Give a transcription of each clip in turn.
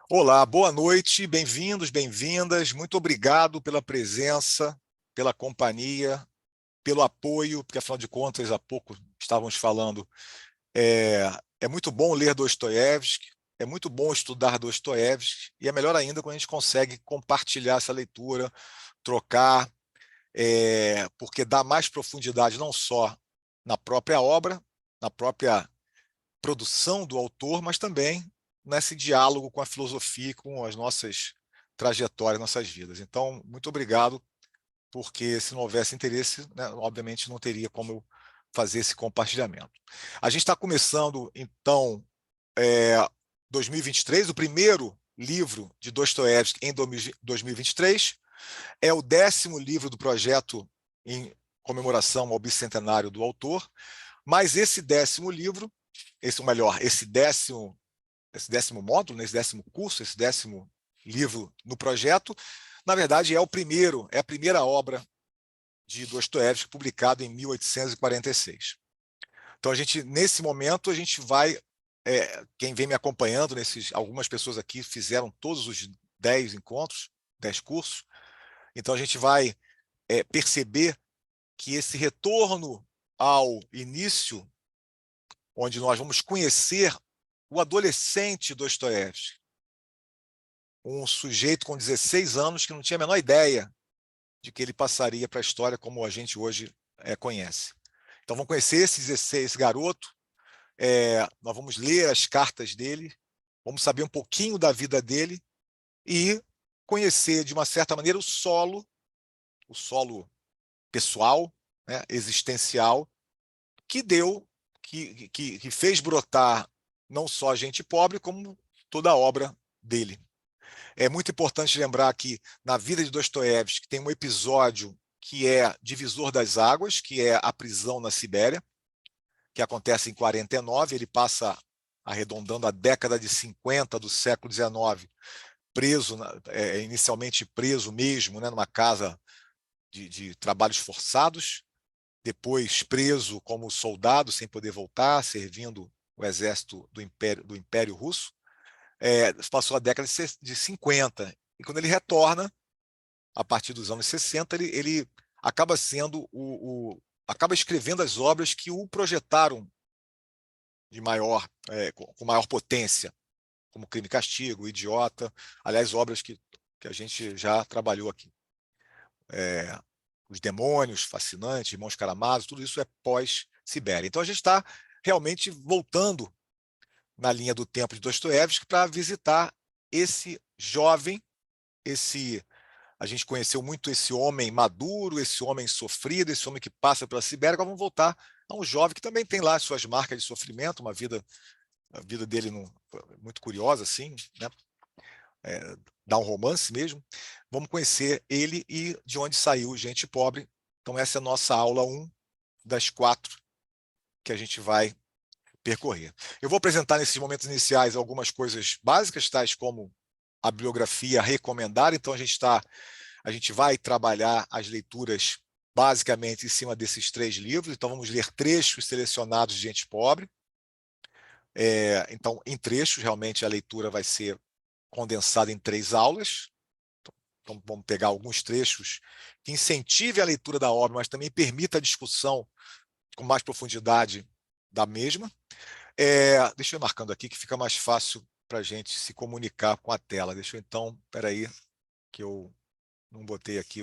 Olá, boa noite, bem-vindos, bem-vindas. Muito obrigado pela presença, pela companhia, pelo apoio, porque afinal de contas, há pouco estávamos falando, é, é muito bom ler Dostoiévski, é muito bom estudar Dostoiévski, e é melhor ainda quando a gente consegue compartilhar essa leitura, trocar, porque dá mais profundidade não só na própria obra, na própria produção do autor, mas também nesse diálogo com a filosofia e com as nossas trajetórias, nossas vidas. Então, muito obrigado, porque se não houvesse interesse, né, obviamente não teria como eu fazer esse compartilhamento. A gente está começando, então, 2023, o primeiro livro de Dostoiévski em 2023, é o 10º livro do projeto em comemoração ao bicentenário do autor, mas esse 10º livro, ou melhor, esse décimo módulo, né, esse 10º curso, esse 10º livro no projeto, na verdade é a primeira obra de Dostoiévski publicada em 1846. Então nesse momento, a gente vai, quem vem me acompanhando, algumas pessoas aqui fizeram todos os 10 encontros, 10 cursos, então a gente vai perceber que esse retorno ao início, onde nós vamos conhecer o adolescente Dostoiévski, um sujeito com 16 anos que não tinha a menor ideia de que ele passaria para a história como a gente hoje conhece. Então vamos conhecer esse garoto, nós vamos ler as cartas dele, vamos saber um pouquinho da vida dele e conhecer, de uma certa maneira, o solo pessoal, né, existencial, que fez brotar não só gente pobre, como toda a obra dele. É muito importante lembrar que na vida de Dostoiévski tem um episódio que é divisor das águas, que é a prisão na Sibéria, que acontece em 49. Ele passa, arredondando a década de 50 do século XIX, preso, inicialmente preso mesmo, né, numa casa de trabalhos forçados, depois preso como soldado, sem poder voltar, servindo o exército do Império Russo. Passou a década de 50. E quando ele retorna, a partir dos anos 60, ele acaba sendo acaba escrevendo as obras que o projetaram com maior potência, como Crime e Castigo, Idiota, aliás, obras que a gente já trabalhou aqui. Os Demônios, Fascinante, Irmãos Karamazov, tudo isso é pós-Sibéria. Então a gente está realmente voltando na linha do tempo de Dostoiévski para visitar esse jovem, a gente conheceu muito esse homem maduro, esse homem sofrido, esse homem que passa pela Sibéria. Agora vamos voltar a um jovem que também tem lá as suas marcas de sofrimento, a vida dele muito curiosa, assim, né? Dá um romance mesmo. Vamos conhecer ele e de onde saiu Gente Pobre. Então essa é a nossa aula 1 das 4 que a gente vai percorrer. Eu vou apresentar nesses momentos iniciais algumas coisas básicas, tais como a bibliografia recomendada. Então a gente vai trabalhar as leituras basicamente em cima desses 3 livros. Então vamos ler trechos selecionados de Gente Pobre. Então, em trechos, realmente a leitura vai ser condensada em 3 aulas. Então vamos pegar alguns trechos que incentivem a leitura da obra, mas também permita a discussão com mais profundidade da mesma. Deixa eu ir marcando aqui que fica mais fácil para a gente se comunicar com a tela. Deixa eu então, espera aí, que eu não botei aqui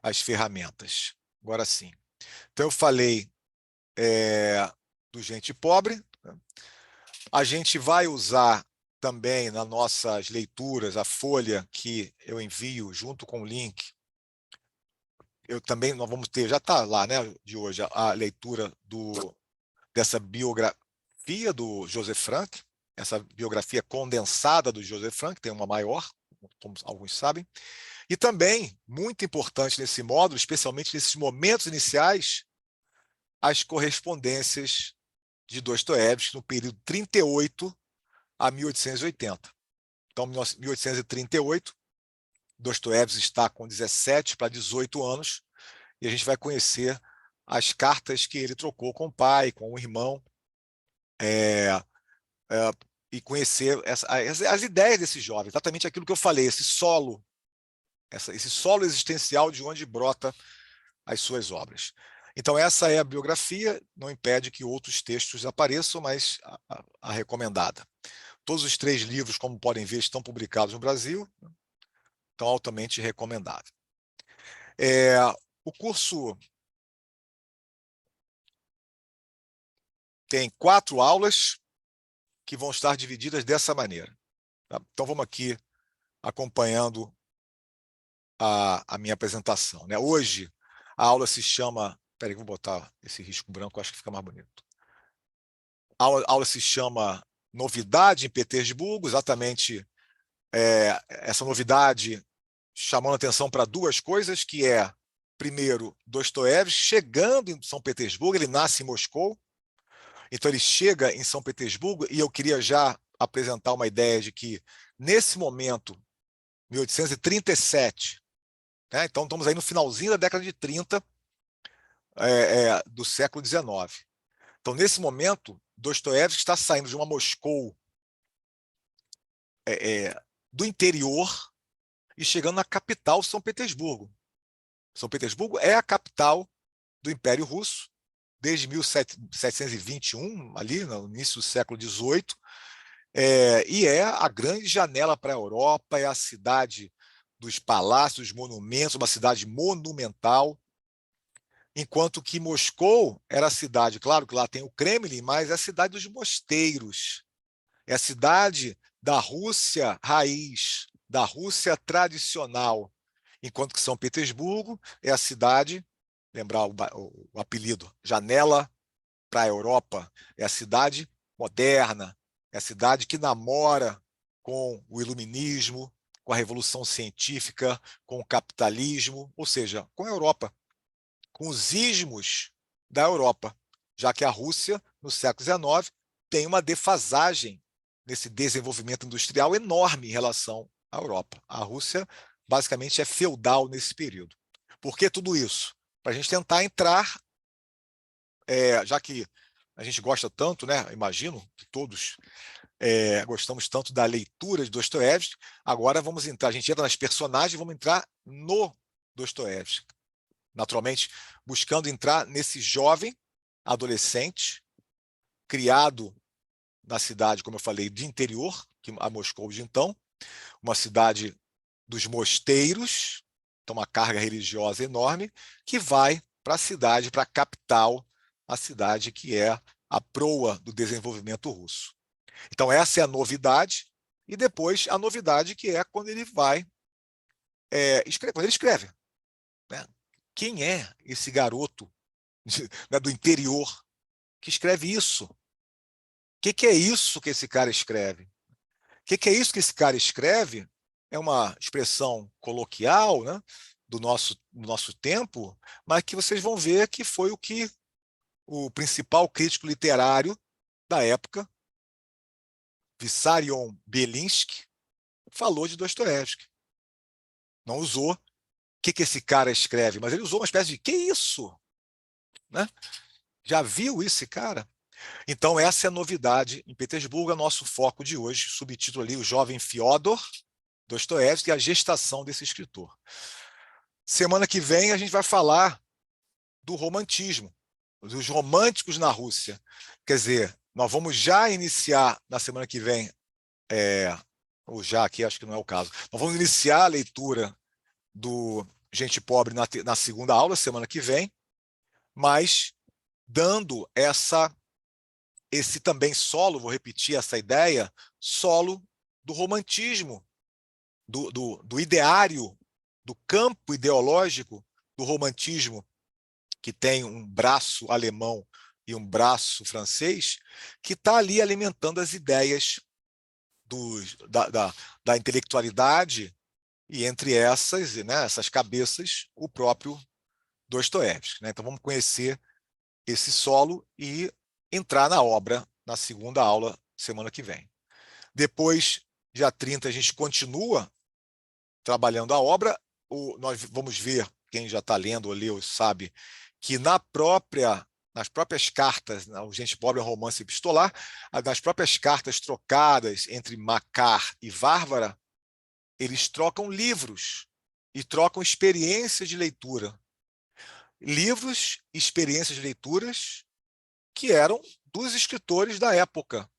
as ferramentas. Agora sim. Então eu falei do Gente Pobre, né? A gente vai usar também nas nossas leituras a folha que eu envio junto com o link. Nós vamos ter, já está lá, né, de hoje, a leitura dessa biografia do Joseph Frank, essa biografia condensada do Joseph Frank, tem uma maior, como alguns sabem, e também, muito importante nesse módulo, especialmente nesses momentos iniciais, as correspondências de Dostoiévski no período 38 a 1880. Então, em 1838, Dostoiévski está com 17 para 18 anos, e a gente vai conhecer as cartas que ele trocou com o pai, com o irmão, e conhecer as ideias desse jovem, exatamente aquilo que eu falei, esse solo existencial de onde brota as suas obras. Então, essa é a biografia, não impede que outros textos apareçam, mas a recomendada. Todos os 3 livros, como podem ver, estão publicados no Brasil, então altamente recomendável. O curso tem 4 aulas que vão estar divididas dessa maneira. Tá? Então, vamos aqui acompanhando a minha apresentação. Né? Hoje, a aula se chama... Espera aí, vou botar esse risco branco, acho que fica mais bonito. A aula se chama Novidade em Petersburgo, exatamente essa novidade chamando atenção para 2 coisas, que é, primeiro, Dostoiévski chegando em São Petersburgo, ele nasce em Moscou, então ele chega em São Petersburgo, e eu queria já apresentar uma ideia de que, nesse momento, 1837, né, então estamos aí no finalzinho da década de 30 do século XIX. Então, nesse momento, Dostoiévski está saindo de uma Moscou do interior e chegando na capital, São Petersburgo. São Petersburgo é a capital do Império Russo, desde 1721, ali no início do século XVIII, e é a grande janela para a Europa, é a cidade dos palácios, dos monumentos, uma cidade monumental, enquanto que Moscou era a cidade, claro que lá tem o Kremlin, mas é a cidade dos mosteiros, é a cidade da Rússia raiz, da Rússia tradicional, enquanto que São Petersburgo é a cidade, lembrar o apelido, janela para a Europa, é a cidade moderna, é a cidade que namora com o iluminismo, com a revolução científica, com o capitalismo, ou seja, com a Europa, com os ismos da Europa, já que a Rússia, no século XIX, tem uma defasagem nesse desenvolvimento industrial enorme em relação à Europa. A Rússia, basicamente, é feudal nesse período. Por que tudo isso? Para a gente tentar entrar, já que a gente gosta tanto, né? Imagino que todos gostamos tanto da leitura de Dostoiévski, agora vamos entrar, a gente entra nas personagens e vamos entrar no Dostoiévski. Naturalmente, buscando entrar nesse jovem adolescente, criado na cidade, como eu falei, de interior, a Moscou de então, uma cidade dos mosteiros, então uma carga religiosa enorme, que vai para a cidade, para a capital, a cidade que é a proa do desenvolvimento russo. Então essa é a novidade, e depois a novidade que é quando ele vai escrever, quando ele escreve. Né? Quem é esse garoto do interior que escreve isso? O que é isso que esse cara escreve? O que é isso que esse cara escreve? É uma expressão coloquial, né, do nosso tempo, mas que vocês vão ver que foi o que o principal crítico literário da época, Vissarion Belinsky, falou de Dostoiévski. Não usou o que esse cara escreve, mas ele usou uma espécie de que isso? Né? Já viu esse cara? Então, essa é a novidade em Petersburgo, é nosso foco de hoje, subtítulo ali, o jovem Fyodor Dostoiévski e a gestação desse escritor. Semana que vem a gente vai falar do romantismo, dos românticos na Rússia. Quer dizer, nós vamos já iniciar na semana que vem, ou já aqui acho que não é o caso, nós vamos iniciar a leitura do Gente Pobre na segunda aula, semana que vem, mas dando esse também solo, vou repetir essa ideia, solo do romantismo, do ideário, do campo ideológico do romantismo, que tem um braço alemão e um braço francês, que está ali alimentando as ideias da intelectualidade, e entre essas, né, essas cabeças, o próprio Dostoiévski. Né? Então vamos conhecer esse solo e entrar na obra na segunda aula, semana que vem. Depois, dia 30, a gente continua trabalhando a obra. Nós vamos ver, quem já está lendo ou leu sabe, que na própria nas próprias cartas, o Gente Pobre é um romance epistolar, nas próprias cartas trocadas entre Makar e Várvara, eles trocam livros e trocam experiências de leitura. Livros e experiências de leituras que eram dos escritores da época,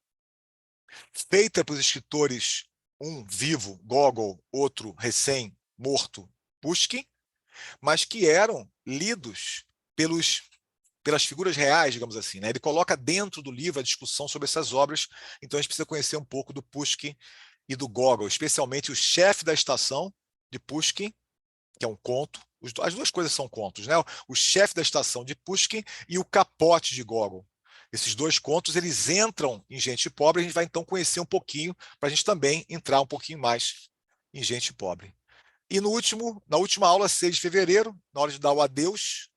feita para os escritores, um vivo, Gogol, outro recém-morto, Pushkin, mas que eram lidos pelas figuras reais, digamos assim. Né? Ele coloca dentro do livro a discussão sobre essas obras, então a gente precisa conhecer um pouco do Pushkin e do Gogol, especialmente o Chefe da Estação, de Pushkin, que é um conto. As duas coisas são contos, né? O Chefe da Estação, de Pushkin, e o Capote, de Gogol. Esses dois contos, eles entram em Gente Pobre, a gente vai então conhecer um pouquinho, para a gente também entrar um pouquinho mais em Gente Pobre. E na última aula, 6 de fevereiro, na hora de dar o adeus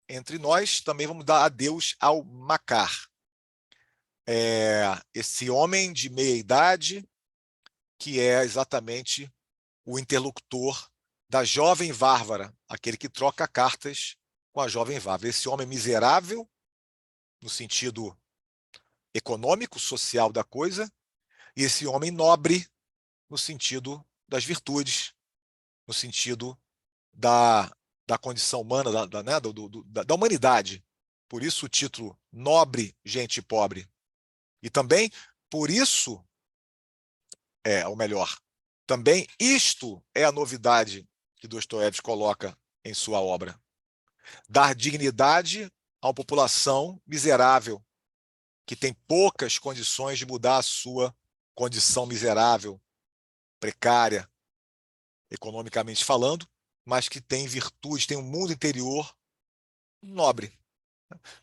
entre nós, também vamos dar adeus ao Makar. Esse homem de meia-idade, que é exatamente o interlocutor da jovem Várvara, aquele que troca cartas com a jovem Várvara. Esse homem miserável, no sentido econômico, social da coisa, e esse homem nobre, no sentido das virtudes, no sentido da condição humana, né, da humanidade. Por isso o título Nobre, Gente Pobre. E também, por isso, ou melhor, também isto é a novidade que Dostoiévski coloca em sua obra. Dar dignidade a uma população miserável, que tem poucas condições de mudar a sua condição miserável, precária, economicamente falando, mas que tem virtude, tem um mundo interior nobre,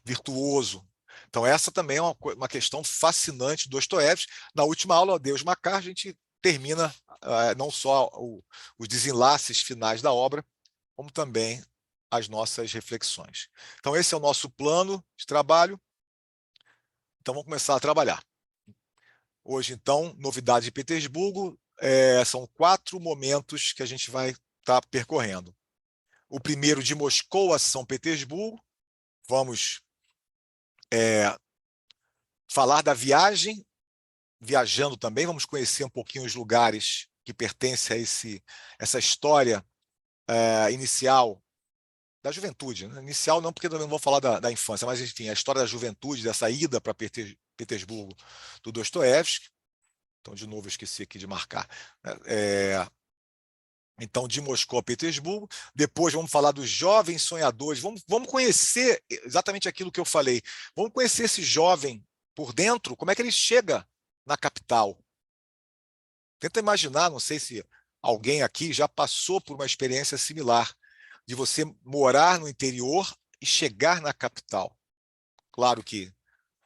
virtuoso. Então essa também é uma questão fascinante do Dostoiévski. Na última aula, Deus Makar, a gente termina não só os desenlaces finais da obra, como também as nossas reflexões. Então esse é o nosso plano de trabalho. Então vamos começar a trabalhar. Hoje, então, novidade de Petersburgo, são 4 momentos que a gente vai estar percorrendo. O primeiro, de Moscou a São Petersburgo. Vamos falar da viagem, viajando também, vamos conhecer um pouquinho os lugares que pertencem a essa história inicial da juventude. Né? Inicial não, porque não vou falar da infância, mas enfim, a história da juventude, dessa ida para Petersburgo do Dostoiévski. Então, de novo, eu esqueci aqui de marcar. Então, de Moscou a Petersburgo. Depois vamos falar dos jovens sonhadores. Vamos conhecer exatamente aquilo que eu falei. Vamos conhecer esse jovem por dentro, como é que ele chega na capital. Tenta imaginar, não sei se alguém aqui já passou por uma experiência similar, de você morar no interior e chegar na capital. Claro que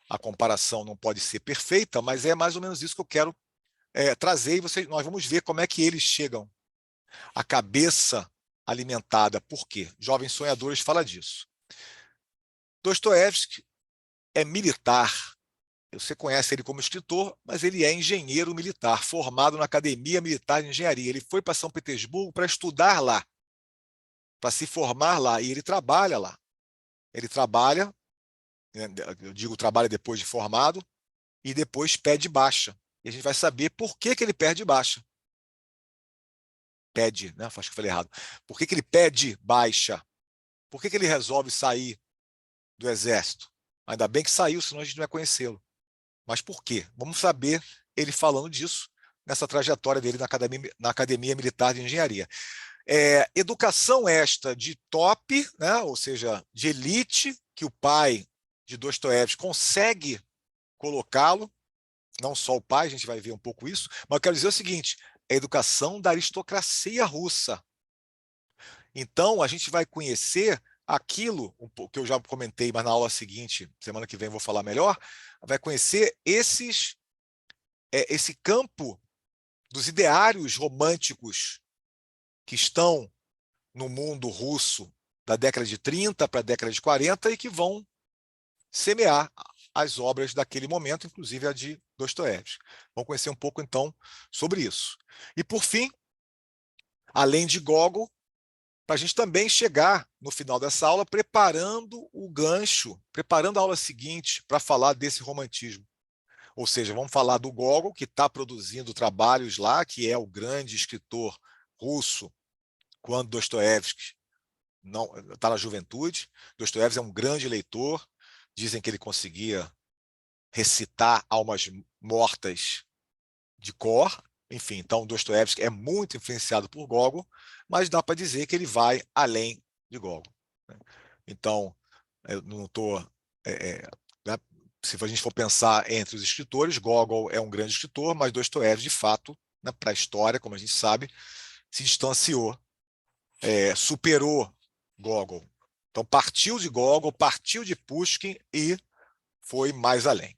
a comparação não pode ser perfeita, mas é mais ou menos isso que eu quero trazer, e nós vamos ver como é que eles chegam. A cabeça alimentada. Por quê? Jovens Sonhadores fala disso. Dostoiévski é militar. Você conhece ele como escritor, mas ele é engenheiro militar, formado na Academia Militar de Engenharia. Ele foi para São Petersburgo para estudar lá, para se formar lá, e ele trabalha lá. Ele trabalha, eu digo trabalha depois de formado, e depois pede baixa. E a gente vai saber por que ele pede baixa. Pede, né? Acho que eu falei errado. Por que ele pede baixa? Por que ele resolve sair do exército? Ainda bem que saiu, senão a gente não vai conhecê-lo. Mas por quê? Vamos saber ele falando disso nessa trajetória dele na Academia Militar de Engenharia. Educação esta de top, né? Ou seja, de elite, que o pai de Dostoiévski consegue colocá-lo, não só o pai, a gente vai ver um pouco isso, mas eu quero dizer o seguinte, a educação da aristocracia russa. Então, a gente vai conhecer aquilo que eu já comentei, mas na aula seguinte, semana que vem eu vou falar melhor, vai conhecer esse campo dos ideários românticos que estão no mundo russo da década de 30 para a década de 40 e que vão semear as obras daquele momento, inclusive a de Dostoiévski. Vamos conhecer um pouco, então, sobre isso. E, por fim, além de Gogol, para a gente também chegar no final dessa aula preparando o gancho, preparando a aula seguinte para falar desse romantismo. Ou seja, vamos falar do Gogol, que está produzindo trabalhos lá, que é o grande escritor russo, quando Dostoiévski não está na juventude. Dostoiévski é um grande leitor, dizem que ele conseguia recitar almas mortas de cor. Enfim, então Dostoiévski é muito influenciado por Gogol, mas dá para dizer que ele vai além de Gogol. Então, eu não estou... né, se a gente for pensar entre os escritores, Gogol é um grande escritor, mas Dostoiévski, de fato, né, para a história, como a gente sabe, se distanciou, superou Gogol. Então, partiu de Gogol, partiu de Pushkin e foi mais além.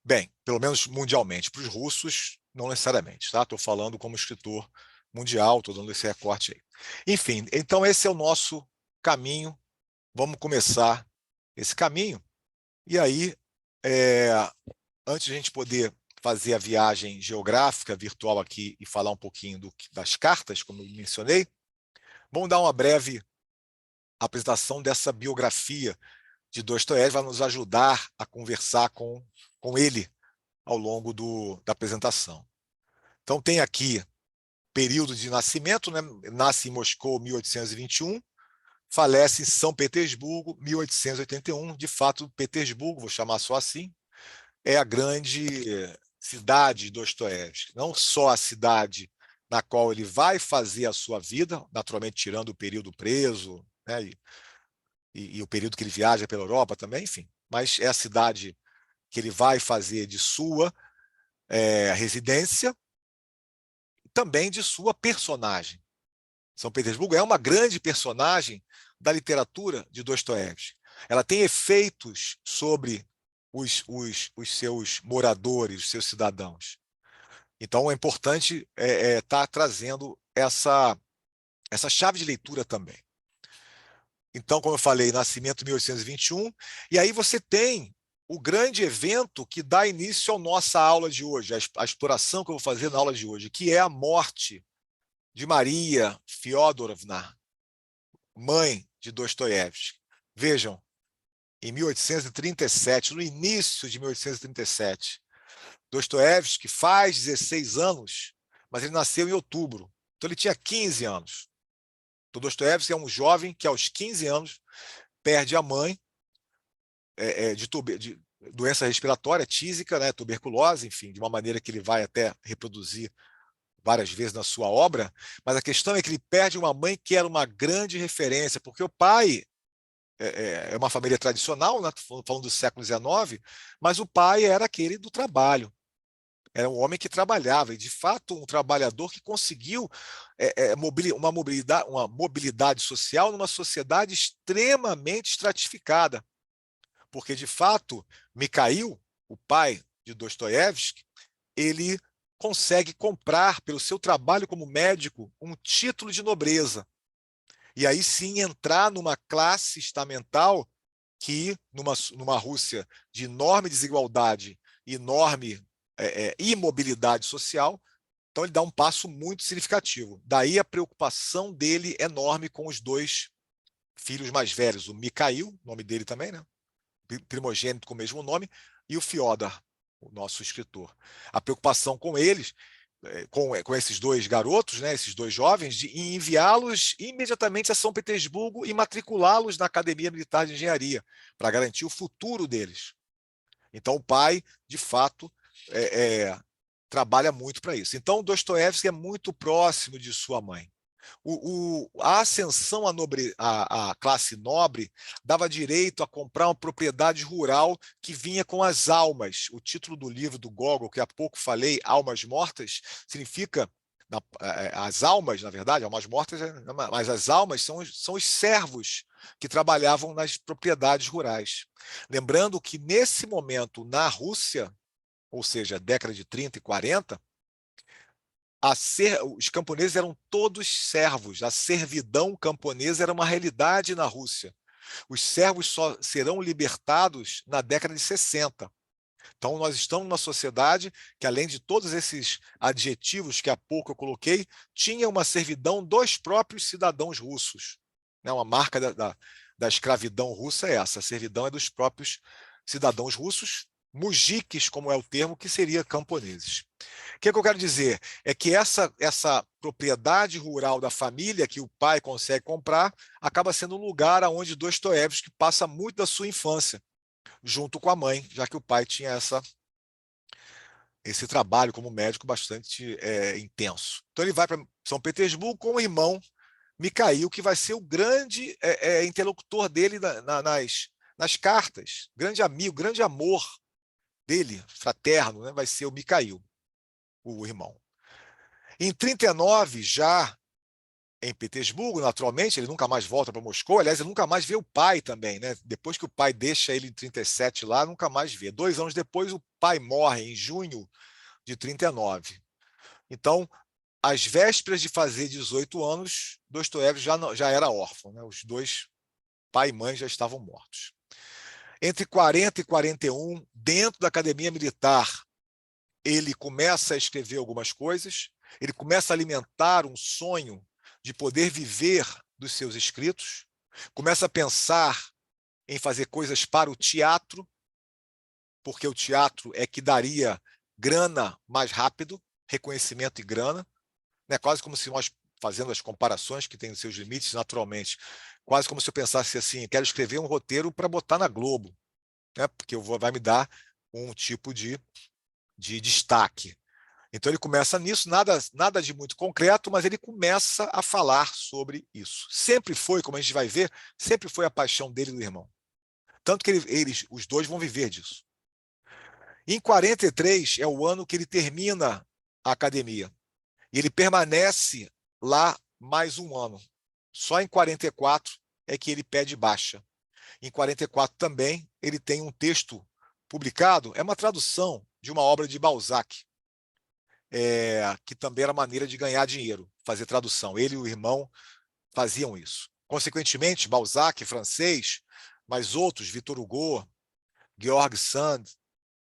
Bem, pelo menos mundialmente. Para os russos, não necessariamente. Tá? Estou falando como escritor mundial, estou dando esse recorte aí. Enfim, então esse é o nosso caminho. Vamos começar esse caminho. E aí, antes de a gente poder fazer a viagem geográfica virtual aqui e falar um pouquinho das cartas, como eu mencionei, vamos dar uma breve apresentação dessa biografia de Dostoiévski, vai nos ajudar a conversar com ele ao longo da apresentação. Então, tem aqui período de nascimento, né? Nasce em Moscou, 1821, falece em São Petersburgo, 1881. De fato, Petersburgo, vou chamar só assim, é a grande cidade de Dostoiévski. Não só a cidade na qual ele vai fazer a sua vida, naturalmente tirando o período preso, né? E o período que ele viaja pela Europa também, enfim. Mas é a cidade que ele vai fazer de sua residência, também de sua personagem. São Petersburgo é uma grande personagem da literatura de Dostoiévski. Ela tem efeitos sobre os seus moradores, os seus cidadãos. Então é importante estar trazendo essa chave de leitura também. Então, como eu falei, nascimento 1821, e aí você tem o grande evento que dá início à nossa aula de hoje, a exploração que eu vou fazer na aula de hoje, que é a morte de Maria Fyodorovna, mãe de Dostoiévski. Vejam, em 1837, no início de 1837, Dostoiévski faz 16 anos, mas ele nasceu em outubro, então ele tinha 15 anos. Então, Dostoiévski é um jovem que, aos 15 anos, perde a mãe de doença respiratória, tísica, né, tuberculose, enfim, de uma maneira que ele vai até reproduzir várias vezes na sua obra, mas a questão é que ele perde uma mãe que era uma grande referência, porque o pai é uma família tradicional, né, falando do século XIX, mas o pai era aquele do trabalho. Era um homem que trabalhava, e de fato um trabalhador que conseguiu uma mobilidade social numa sociedade extremamente estratificada. Porque, de fato, Mikhail, o pai de Dostoiévski, ele consegue comprar, pelo seu trabalho como médico, um título de nobreza. E aí sim entrar numa classe estamental que, numa Rússia de enorme desigualdade, enorme imobilidade social, então ele dá um passo muito significativo. Daí a preocupação dele enorme com os dois filhos mais velhos, o Mikhail, nome dele também, né? Primogênito com o mesmo nome, e o Fyodor, o nosso escritor. A preocupação com eles, com esses dois garotos, né, esses dois jovens, de enviá-los imediatamente a São Petersburgo e matriculá-los na Academia Militar de Engenharia, para garantir o futuro deles. Então, o pai, de fato, trabalha muito para isso. Então, Dostoiévski é muito próximo de sua mãe. A ascensão à classe nobre dava direito a comprar uma propriedade rural que vinha com as almas. O título do livro do Gogol, que há pouco falei, Almas Mortas, significa as almas, na verdade, almas mortas, mas as almas são os servos que trabalhavam nas propriedades rurais. Lembrando que, nesse momento, na Rússia, ou seja, década de 30 e 40, os camponeses eram todos servos. A servidão camponesa era uma realidade na Rússia. Os servos só serão libertados na década de 60. Então, nós estamos numa sociedade que, além de todos esses adjetivos que há pouco eu coloquei, tinha uma servidão dos próprios cidadãos russos. Né? Uma marca da escravidão russa é essa, a servidão é dos próprios cidadãos russos, mujiques, como é o termo, que seria camponeses. O que eu quero dizer? É que essa propriedade rural da família que o pai consegue comprar acaba sendo um lugar onde Dostoiévski passa muito da sua infância, junto com a mãe, já que o pai tinha esse trabalho como médico bastante intenso. Então ele vai para São Petersburgo com o irmão Mikhail, que vai ser o grande interlocutor dele nas cartas, grande amigo, grande amor dele, fraterno, né? Vai ser o Mikhail, o irmão. Em 39, já em Petersburgo, naturalmente, ele nunca mais volta para Moscou. Aliás, ele nunca mais vê o pai também, né? Depois que o pai deixa ele em 37 lá, nunca mais vê. 2 anos depois, o pai morre em junho de 39. Então, às vésperas de fazer 18 anos, Dostoiévski já era órfão, né? Os dois, pai e mãe, já estavam mortos. Entre 40 e 41, dentro da academia militar, ele começa a escrever algumas coisas, ele começa a alimentar um sonho de poder viver dos seus escritos, começa a pensar em fazer coisas para o teatro, porque o teatro é que daria grana mais rápido, reconhecimento e grana, né? Quase como se nós, fazendo as comparações que têm os seus limites naturalmente, quase como se eu pensasse assim, quero escrever um roteiro para botar na Globo, né? Porque vai me dar um tipo de destaque. Então ele começa nisso, nada de muito concreto, mas ele começa a falar sobre isso. Sempre foi, como a gente vai ver, sempre foi a paixão dele e do irmão. Tanto que os dois vão viver disso. Em 43 é o ano que ele termina a academia. E ele permanece lá mais um ano. Só em 44 é que ele pede baixa. Em 44 também ele tem um texto publicado, é uma tradução de uma obra de Balzac, que também era maneira de ganhar dinheiro, fazer tradução. Ele e o irmão faziam isso. Consequentemente, Balzac, francês, mas outros, Victor Hugo, Georg Sand,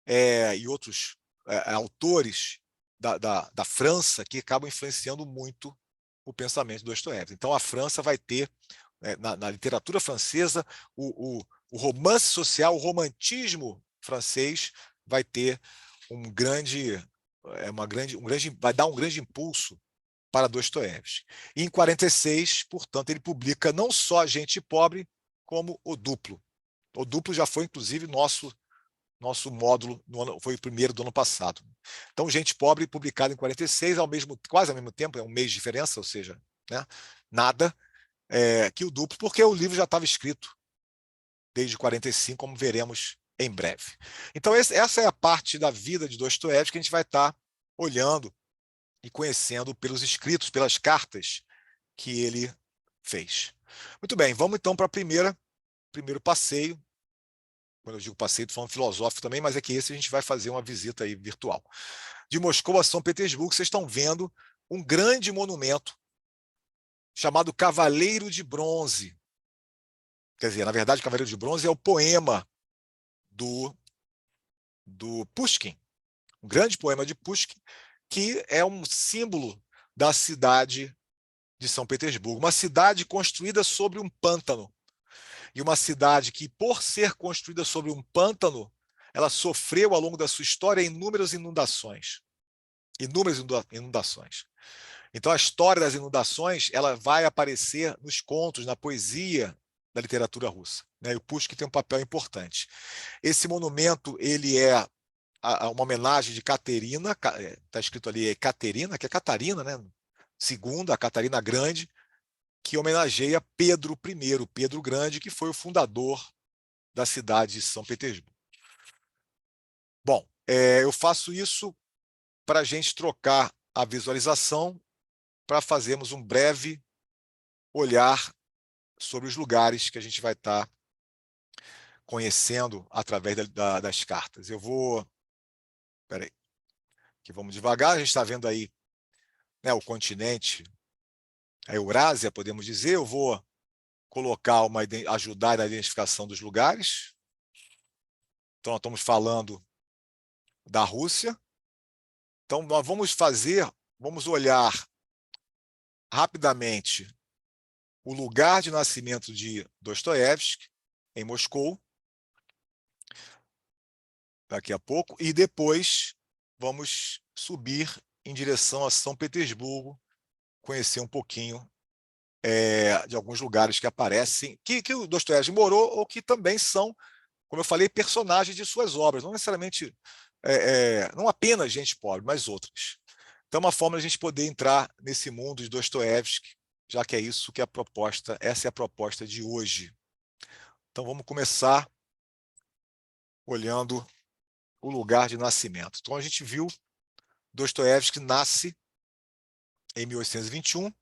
e outros autores da França que acabam influenciando muito o pensamento do Dostoiévski. Então, a França vai ter, na literatura francesa, o romance social, o romantismo francês vai ter vai dar um grande impulso para Dostoiévski. E em 46, portanto, ele publica não só Gente Pobre, como O Duplo. O Duplo já foi, inclusive, nosso módulo, foi o primeiro do ano passado. Então, Gente Pobre, publicado em 46, quase ao mesmo tempo, é um mês de diferença, ou seja, né, nada, que o Duplo, porque o livro já estava escrito desde 45, como veremos em breve. Então, essa é a parte da vida de Dostoiévski que a gente vai estar olhando e conhecendo pelos escritos, pelas cartas que ele fez. Muito bem, vamos então para o primeiro passeio. Quando eu digo passeio, estou falando filosófico também, mas é que esse a gente vai fazer uma visita aí virtual. De Moscou a São Petersburgo, vocês estão vendo um grande monumento chamado Cavaleiro de Bronze. Quer dizer, na verdade, Cavaleiro de Bronze é o poema do Pushkin, um grande poema de Pushkin, que é um símbolo da cidade de São Petersburgo, uma cidade construída sobre um pântano, e uma cidade que, por ser construída sobre um pântano, ela sofreu ao longo da sua história inúmeras inundações. Inúmeras inundações. Então, a história das inundações ela vai aparecer nos contos, na poesia da literatura russa, né? E o Pushkin tem um papel importante. Esse monumento ele é uma homenagem de Caterina, está escrito ali Caterina, que é Catarina, né? Segunda, a Catarina Grande, que homenageia Pedro I, Pedro Grande, que foi o fundador da cidade de São Petersburgo. Bom, eu faço isso para a gente trocar a visualização, para fazermos um breve olhar sobre os lugares que a gente vai estar conhecendo através das cartas. Eu vou... Espera aí, que vamos devagar. A gente está vendo aí, né, o continente, a Eurásia, podemos dizer. Eu vou colocar ajudar na identificação dos lugares. Então, nós estamos falando da Rússia. Então, nós vamos olhar rapidamente o lugar de nascimento de Dostoiévski, em Moscou, daqui a pouco, e depois vamos subir em direção a São Petersburgo, conhecer um pouquinho de alguns lugares que aparecem, que o Dostoiévski morou, ou que também são, como eu falei, personagens de suas obras, não necessariamente, não apenas gente pobre, mas outras. Então, uma forma de a gente poder entrar nesse mundo de Dostoiévski, já que é isso que é a proposta, essa é a proposta de hoje. Então, vamos começar olhando o lugar de nascimento. Então, a gente viu Dostoiévski nasce em 1821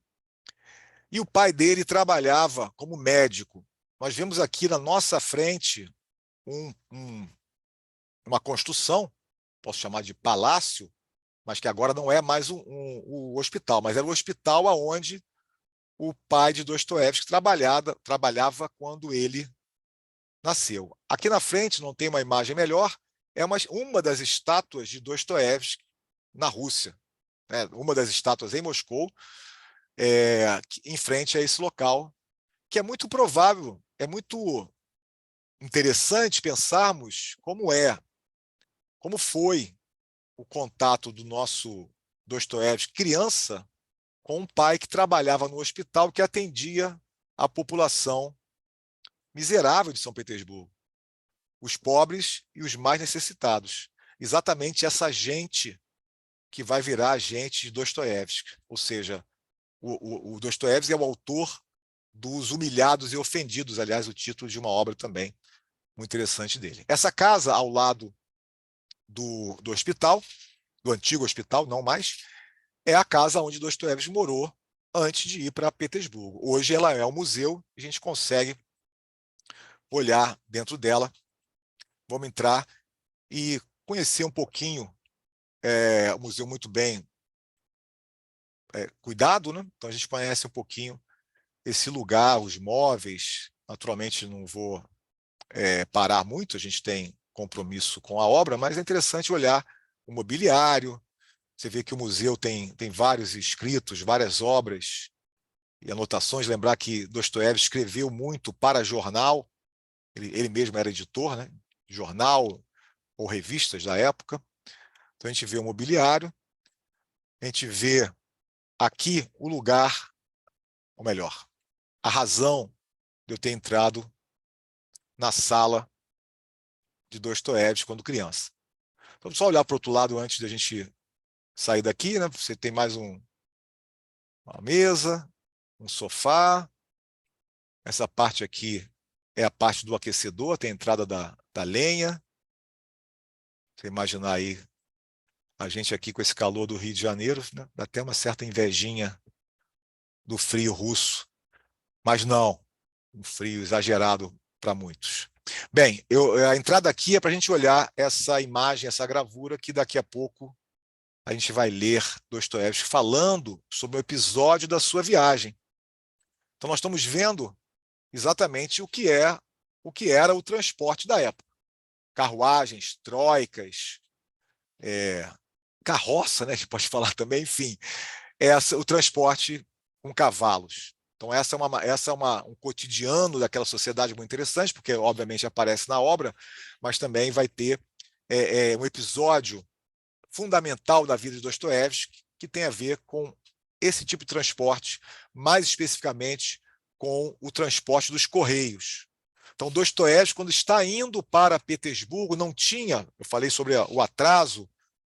e o pai dele trabalhava como médico. Nós vemos aqui na nossa frente uma construção, posso chamar de palácio, mas que agora não é mais o hospital, mas era o hospital aonde o pai de Dostoiévski trabalhava quando ele nasceu. Aqui na frente, não tem uma imagem melhor, é uma das estátuas de Dostoiévski na Rússia, né? Uma das estátuas em Moscou, em frente a esse local, que é muito provável, é muito interessante pensarmos como foi o contato do nosso Dostoiévski criança com um pai que trabalhava no hospital que atendia a população miserável de São Petersburgo, os pobres e os mais necessitados. Exatamente essa gente que vai virar a gente de Dostoiévski. Ou seja, o Dostoiévski é o autor dos Humilhados e Ofendidos, aliás, o título de uma obra também muito interessante dele. Essa casa ao lado do hospital, do antigo hospital, não mais, é a casa onde Dostoiévski morou antes de ir para Petersburgo. Hoje ela é um museu, a gente consegue olhar dentro dela. Vamos entrar e conhecer um pouquinho o museu muito bem cuidado, né? Então a gente conhece um pouquinho esse lugar, os móveis. Naturalmente não vou parar muito, a gente tem compromisso com a obra, mas é interessante olhar o mobiliário. Você vê que o museu tem vários escritos, várias obras e anotações. Lembrar que Dostoiévski escreveu muito para jornal, ele mesmo era editor, né? Jornal ou revistas da época. Então a gente vê o mobiliário, a gente vê aqui o lugar, ou melhor, a razão de eu ter entrado na sala de Dostoiévski quando criança. Então, só olhar para o outro lado antes da gente sair daqui, né? Você tem mais uma mesa, um sofá. Essa parte aqui é a parte do aquecedor, tem a entrada da lenha. Você imaginar aí a gente aqui com esse calor do Rio de Janeiro, né? Dá até uma certa invejinha do frio russo, mas não, um frio exagerado para muitos. Bem, a entrada aqui é para a gente olhar essa imagem, essa gravura, que daqui a pouco a gente vai ler Dostoiévski falando sobre o episódio da sua viagem. Então nós estamos vendo exatamente o que era o transporte da época. Carruagens, troicas, carroça, né, a gente pode falar também, enfim, o transporte com cavalos. Então essa é um cotidiano daquela sociedade muito interessante, porque obviamente aparece na obra, mas também vai ter um episódio fundamental da vida de Dostoiévski que tem a ver com esse tipo de transporte, mais especificamente com o transporte dos correios. Então, Dostoiévski, quando está indo para Petersburgo, não tinha, eu falei sobre o atraso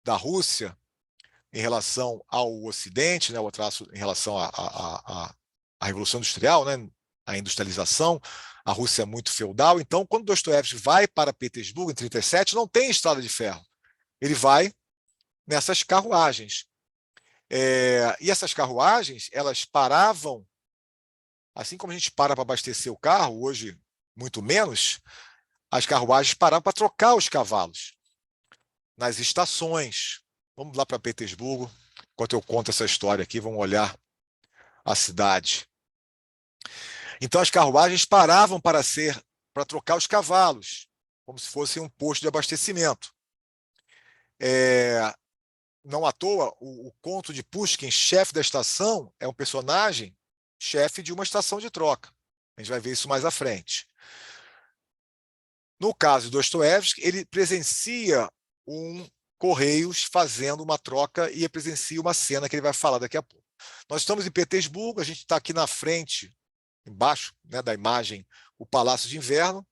da Rússia em relação ao Ocidente, né, o atraso em relação à Revolução Industrial, né, a industrialização, a Rússia é muito feudal. Então, quando Dostoiévski vai para Petersburgo, em 1937, não tem estrada de ferro. Ele vai nessas carruagens. E essas carruagens, elas paravam, assim como a gente para abastecer o carro, hoje muito menos, as carruagens paravam para trocar os cavalos nas estações. Vamos lá para Petersburgo, enquanto eu conto essa história aqui, vamos olhar a cidade. Então as carruagens paravam para trocar os cavalos, como se fosse um posto de abastecimento. Não à toa, o conto de Pushkin, Chefe da Estação, é um personagem chefe de uma estação de troca. A gente vai ver isso mais à frente. No caso de Dostoiévski, ele presencia um Correios fazendo uma troca e presencia uma cena que ele vai falar daqui a pouco. Nós estamos em Petersburgo, a gente está aqui na frente, embaixo, né, da imagem, o Palácio de Inverno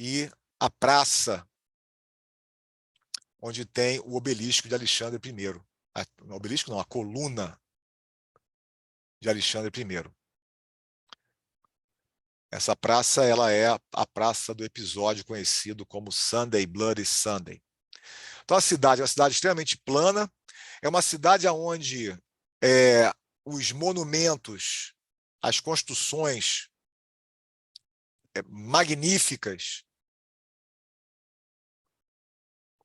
e a praça onde tem o obelisco de Alexandre I. O obelisco não, a coluna de Alexandre I. Essa praça ela é a praça do episódio conhecido como Sunday, Bloody Sunday. Então a cidade é uma cidade extremamente plana, é uma cidade onde os monumentos, as construções magníficas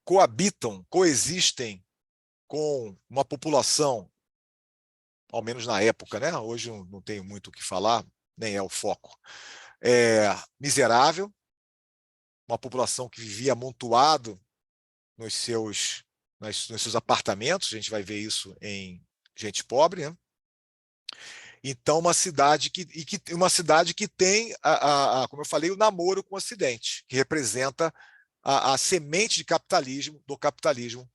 coabitam, coexistem com uma população, ao menos na época, né? Hoje não tenho muito o que falar, nem é o foco, miserável, uma população que vivia amontoado nos seus apartamentos, a gente vai ver isso em gente pobre, né? Então, uma cidade que tem, como eu falei, o namoro com o Ocidente, que representa a semente de capitalismo, do capitalismo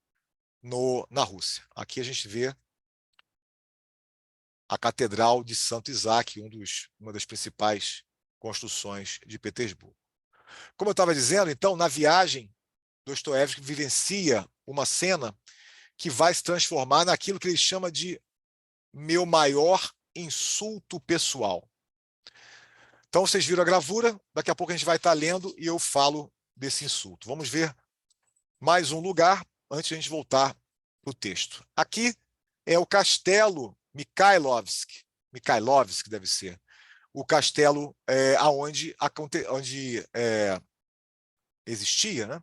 na Rússia. Aqui a gente vê a Catedral de Santo Isaac, uma das principais construções de Petersburgo. Como eu estava dizendo, então, na viagem, Dostoiévski vivencia uma cena que vai se transformar naquilo que ele chama de meu maior insulto pessoal. Então, vocês viram a gravura, daqui a pouco a gente vai estar lendo e eu falo desse insulto. Vamos ver mais um lugar antes de a gente voltar para o texto. Aqui é o Castelo Mikhailovsk deve ser, o castelo onde existia, né?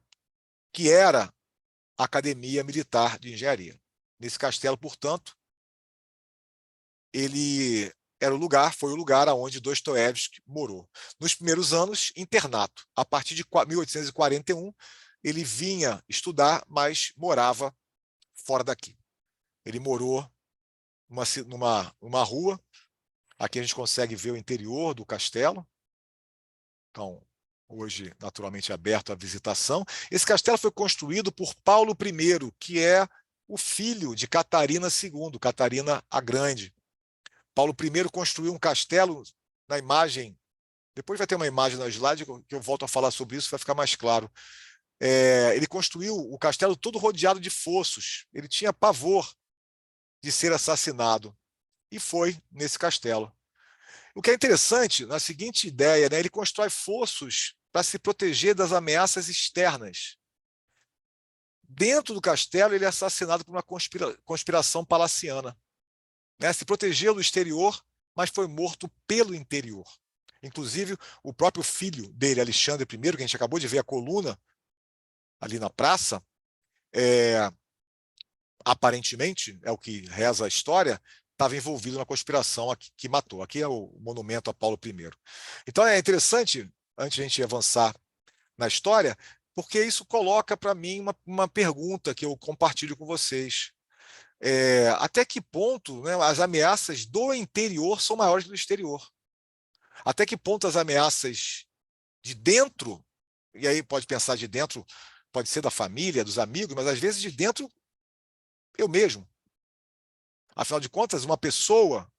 Que era a Academia Militar de Engenharia. Nesse castelo, portanto, ele foi o lugar onde Dostoiévski morou. Nos primeiros anos, internato. A partir de 1841, ele vinha estudar, mas morava fora daqui. Ele morou numa rua. Aqui a gente consegue ver o interior do castelo. Então, hoje, naturalmente, aberto à visitação. Esse castelo foi construído por Paulo I, que é o filho de Catarina II, Catarina a Grande. Paulo I construiu um castelo na imagem. Depois vai ter uma imagem na slide que eu volto a falar sobre isso, vai ficar mais claro. Ele construiu o castelo todo rodeado de fossos. Ele tinha pavor de ser assassinado. E foi nesse castelo. O que é interessante, na seguinte ideia, né, ele constrói fossos para se proteger das ameaças externas. Dentro do castelo, ele é assassinado por uma conspiração palaciana. Né? Se protegeu do exterior, mas foi morto pelo interior. Inclusive, o próprio filho dele, Alexandre I, que a gente acabou de ver a coluna ali na praça, aparentemente, é o que reza a história, estava envolvido na conspiração que matou. Aqui é o monumento a Paulo I. Então é interessante, antes de a gente avançar na história, porque isso coloca para mim uma pergunta que eu compartilho com vocês. Até que ponto, né, as ameaças do interior são maiores do exterior? Até que ponto as ameaças de dentro, e aí pode pensar de dentro, pode ser da família, dos amigos, mas às vezes de dentro eu mesmo. Afinal de contas, uma pessoa,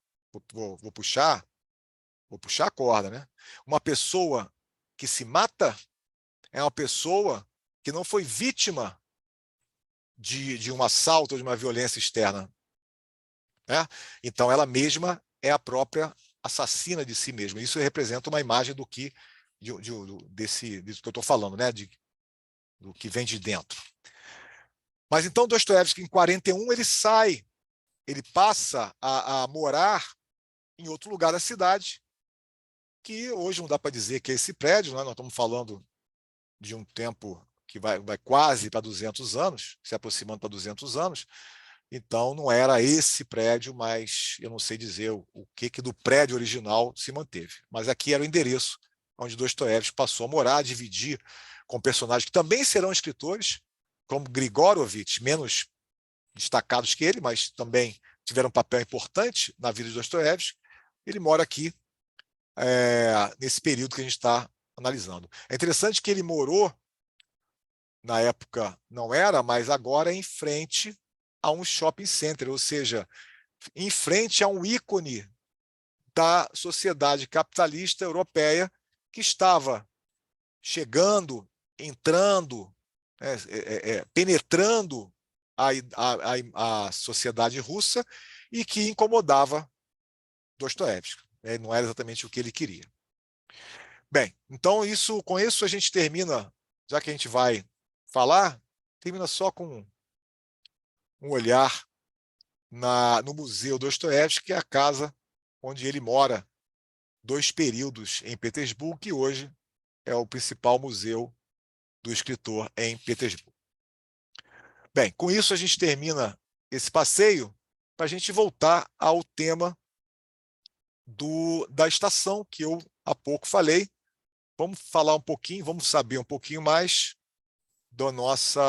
vou puxar a corda, né? Uma pessoa que se mata é uma pessoa que não foi vítima de um assalto ou de uma violência externa. Né? Então, ela mesma é a própria assassina de si mesma. Isso representa uma imagem do que disso que eu estou falando, né? Do que vem de dentro. Mas então, Dostoiévski, em 41, ele passa a morar em outro lugar da cidade, que hoje não dá para dizer que é esse prédio, né? Nós estamos falando de um tempo que vai quase para 200 anos, se aproximando para 200 anos, então não era esse prédio, mas eu não sei dizer o que do prédio original se manteve. Mas aqui era o endereço onde Dostoiévski passou a morar, a dividir com personagens que também serão escritores, como Grigorovich, menos destacados que ele, mas também tiveram um papel importante na vida de Dostoiévski. Ele mora aqui, nesse período que a gente está analisando. É interessante que ele morou, na época não era, mas agora é em frente a um shopping center, ou seja, em frente a um ícone da sociedade capitalista europeia que estava chegando, entrando, penetrando a sociedade russa e que incomodava Dostoiévski. Não era exatamente o que ele queria. Bem, então com isso a gente termina, já que a gente vai falar, termina só com um olhar no Museu Dostoiévski, que é a casa onde ele mora 2 períodos em Petersburgo, que hoje é o principal museu do escritor em Petersburgo. Bem, com isso a gente termina esse passeio para a gente voltar ao tema da estação que eu há pouco falei. Vamos falar um pouquinho, vamos saber um pouquinho mais do nosso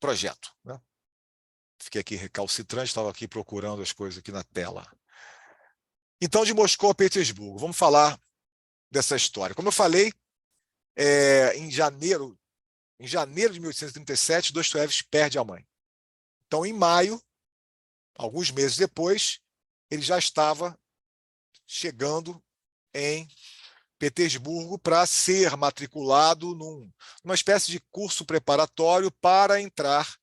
projeto, né? Fiquei aqui recalcitrante, estava aqui procurando as coisas aqui na tela. Então, de Moscou a Petersburgo, vamos falar dessa história. Como eu falei, em janeiro de 1837, Dostoiévski perde a mãe. Então, em maio, alguns meses depois, ele já estava chegando em Petersburgo para ser matriculado numa espécie de curso preparatório para entrar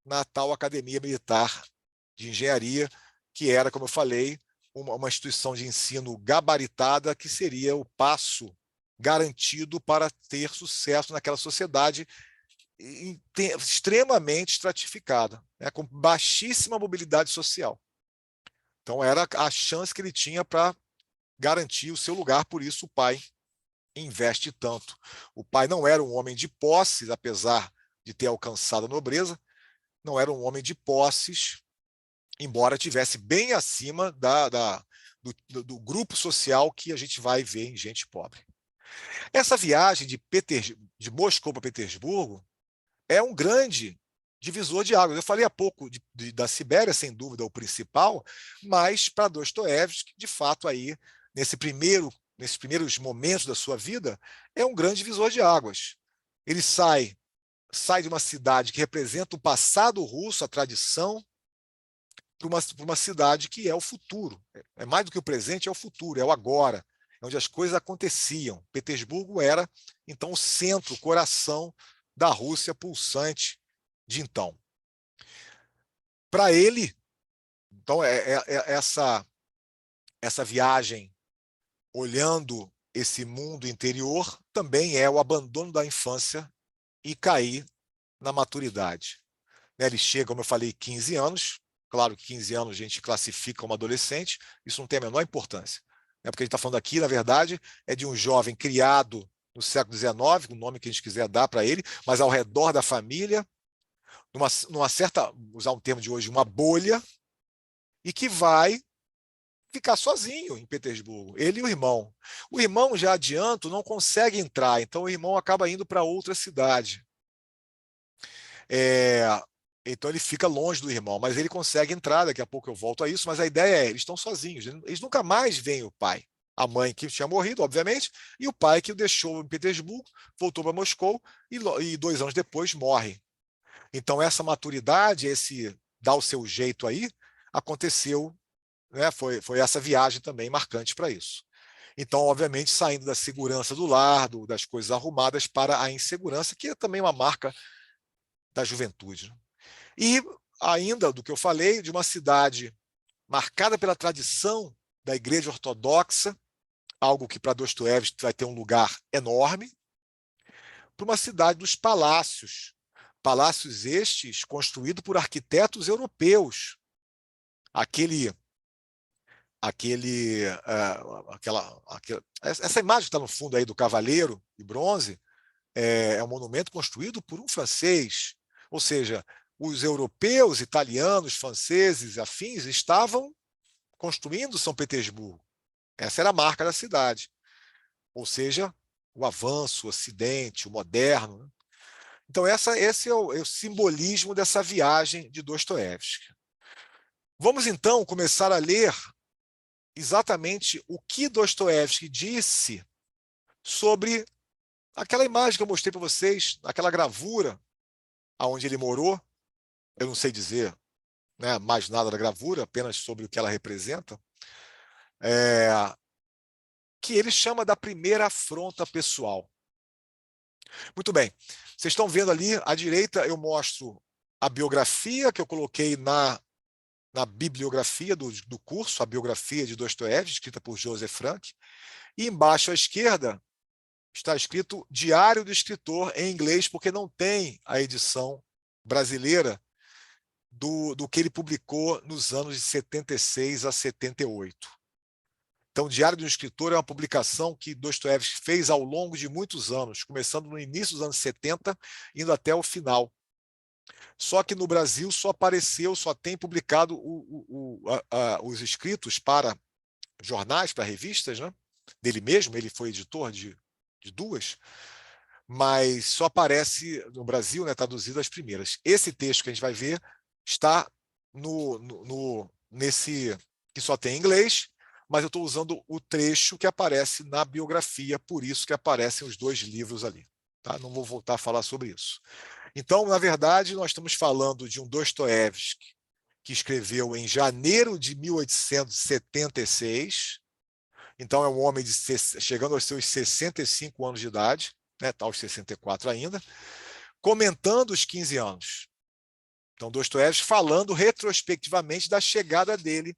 na tal Academia Militar de Engenharia, que era, como eu falei, uma instituição de ensino gabaritada, que seria o passo garantido para ter sucesso naquela sociedade extremamente estratificada, né, com baixíssima mobilidade social. Então, era a chance que ele tinha para garantir o seu lugar, por isso o pai investe tanto. O pai não era um homem de posses, apesar de ter alcançado a nobreza, não era um homem de posses, embora tivesse bem acima do grupo social que a gente vai ver em gente pobre. Essa viagem de Moscou para Petersburgo é um grande divisor de águas. Eu falei há pouco da Sibéria, sem dúvida, o principal, mas para Dostoiévski, de fato, aí, nesses primeiros momentos da sua vida, é um grande divisor de águas. Ele sai de uma cidade que representa o passado russo, a tradição, para uma cidade que é o futuro. É mais do que o presente, é o futuro, é o agora, é onde as coisas aconteciam. Petersburgo era, então, o centro, o coração da Rússia pulsante de então. Para ele, então, essa viagem olhando esse mundo interior também é o abandono da infância e cair na maturidade. Ele chega, como eu falei, 15 anos. Claro que 15 anos a gente classifica como adolescente, isso não tem a menor importância. Porque a gente está falando aqui, na verdade, é de um jovem criado no século XIX, o nome que a gente quiser dar para ele, mas ao redor da família, numa certa, usar um termo de hoje, uma bolha, e que vai ficar sozinho em Petersburgo, ele e o irmão. O irmão, já adianto, não consegue entrar, então o irmão acaba indo para outra cidade. Então ele fica longe do irmão, mas ele consegue entrar, daqui a pouco eu volto a isso, mas a ideia é, eles estão sozinhos, eles nunca mais veem o pai. A mãe que tinha morrido, obviamente, e o pai que o deixou em Petersburgo, voltou para Moscou e 2 anos depois morre. Então essa maturidade, esse dar o seu jeito aí, aconteceu, né, foi essa viagem também marcante para isso. Então, obviamente, saindo da segurança do lar, das coisas arrumadas, para a insegurança, que é também uma marca da juventude. E ainda do que eu falei, de uma cidade marcada pela tradição da Igreja Ortodoxa, algo que para Dostoiévski vai ter um lugar enorme, para uma cidade dos palácios. Palácios estes construídos por arquitetos europeus. Essa imagem que está no fundo aí do cavaleiro de bronze é um monumento construído por um francês. Ou seja, os europeus, italianos, franceses, afins, estavam construindo São Petersburgo. Essa era a marca da cidade. Ou seja, o avanço, o ocidente, o moderno, né? Então, esse é o simbolismo dessa viagem de Dostoiévski. Vamos, então, começar a ler exatamente o que Dostoiévski disse sobre aquela imagem que eu mostrei para vocês, aquela gravura aonde ele morou. Eu não sei dizer, né, mais nada da gravura, apenas sobre o que ela representa, que ele chama da primeira afronta pessoal. Muito bem, vocês estão vendo ali, à direita eu mostro a biografia que eu coloquei na bibliografia do curso, a biografia de Dostoiévski, escrita por Joseph Frank, e embaixo à esquerda está escrito Diário do Escritor em inglês, porque não tem a edição brasileira do que ele publicou nos anos de 76 a 78. Então, o Diário do Escritor é uma publicação que Dostoiévski fez ao longo de muitos anos, começando no início dos anos 70, indo até o final. Só que no Brasil só tem publicado os escritos para jornais, para revistas, né? Dele mesmo, ele foi editor de duas, mas só aparece no Brasil, né, traduzido as primeiras. Esse texto que a gente vai ver está nesse que só tem em inglês, mas eu estou usando o trecho que aparece na biografia, por isso que aparecem os dois livros ali. Tá? Não vou voltar a falar sobre isso. Então, na verdade, nós estamos falando de um Dostoiévski que escreveu em janeiro de 1876. Então, é um homem chegando aos seus 65 anos de idade, né, tá aos 64 ainda, comentando os 15 anos. Então, Dostoiévski falando retrospectivamente da chegada dele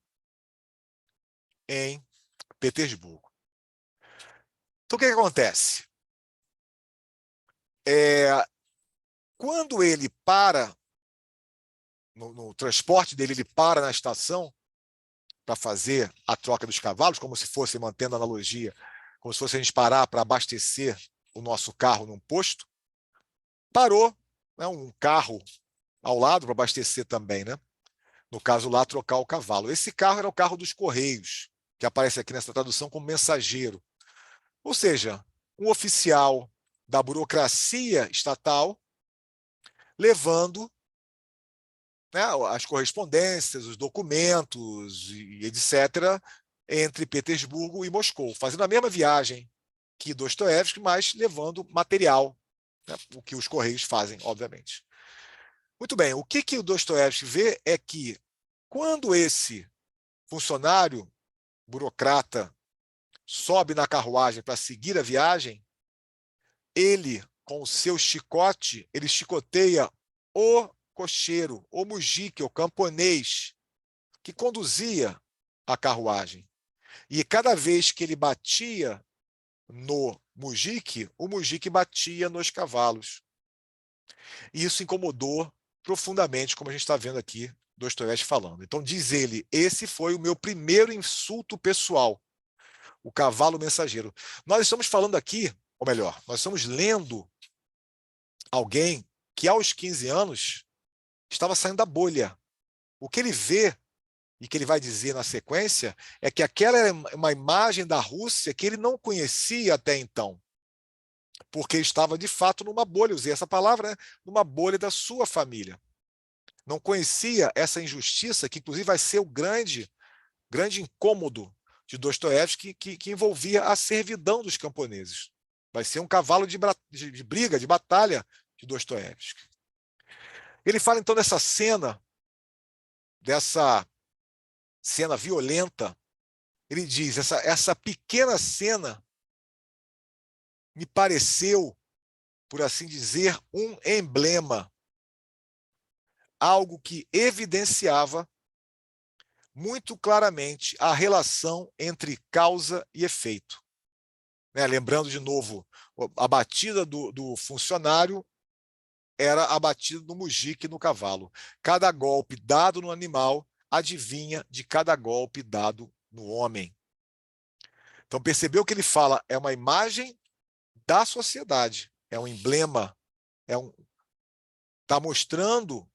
em Petersburgo. Então, o que acontece? Quando ele para, no transporte dele, ele para na estação para fazer a troca dos cavalos, como se fosse, mantendo a analogia, como se fosse a gente parar para abastecer o nosso carro num posto, parou, né, um carro ao lado para abastecer também, né? No caso lá, trocar o cavalo. Esse carro era o carro dos Correios, que aparece aqui nessa tradução como mensageiro. Ou seja, um oficial da burocracia estatal levando, né, as correspondências, os documentos, e etc., entre Petersburgo e Moscou, fazendo a mesma viagem que Dostoiévski, mas levando material, né, o que os Correios fazem, obviamente. Muito bem, o que o Dostoiévski vê é que, quando esse funcionário, burocrata, sobe na carruagem para seguir a viagem, ele, com o seu chicote, ele chicoteia o cocheiro, o mujique, o camponês, que conduzia a carruagem. E cada vez que ele batia no mujique, o mujique batia nos cavalos. E isso incomodou profundamente, como a gente está vendo aqui, Dostoiévski falando. Então, diz ele, esse foi o meu primeiro insulto pessoal, o cavalo mensageiro. Nós estamos falando aqui, ou melhor, nós estamos lendo alguém que aos 15 anos estava saindo da bolha. O que ele vê, e que ele vai dizer na sequência, é que aquela é uma imagem da Rússia que ele não conhecia até então, porque estava de fato numa bolha, usei essa palavra, né? Numa bolha da sua família. Não conhecia essa injustiça, que inclusive vai ser o grande incômodo de Dostoiévski, que envolvia a servidão dos camponeses. Vai ser um cavalo de briga, de batalha de Dostoiévski. Ele fala então dessa cena violenta. Ele diz, essa pequena cena me pareceu, por assim dizer, um emblema, algo que evidenciava muito claramente a relação entre causa e efeito. Né? Lembrando de novo, a batida do funcionário era a batida do mujique no cavalo. Cada golpe dado no animal adivinha de cada golpe dado no homem. Então, percebeu que ele fala, é uma imagem da sociedade, é um emblema, está mostrando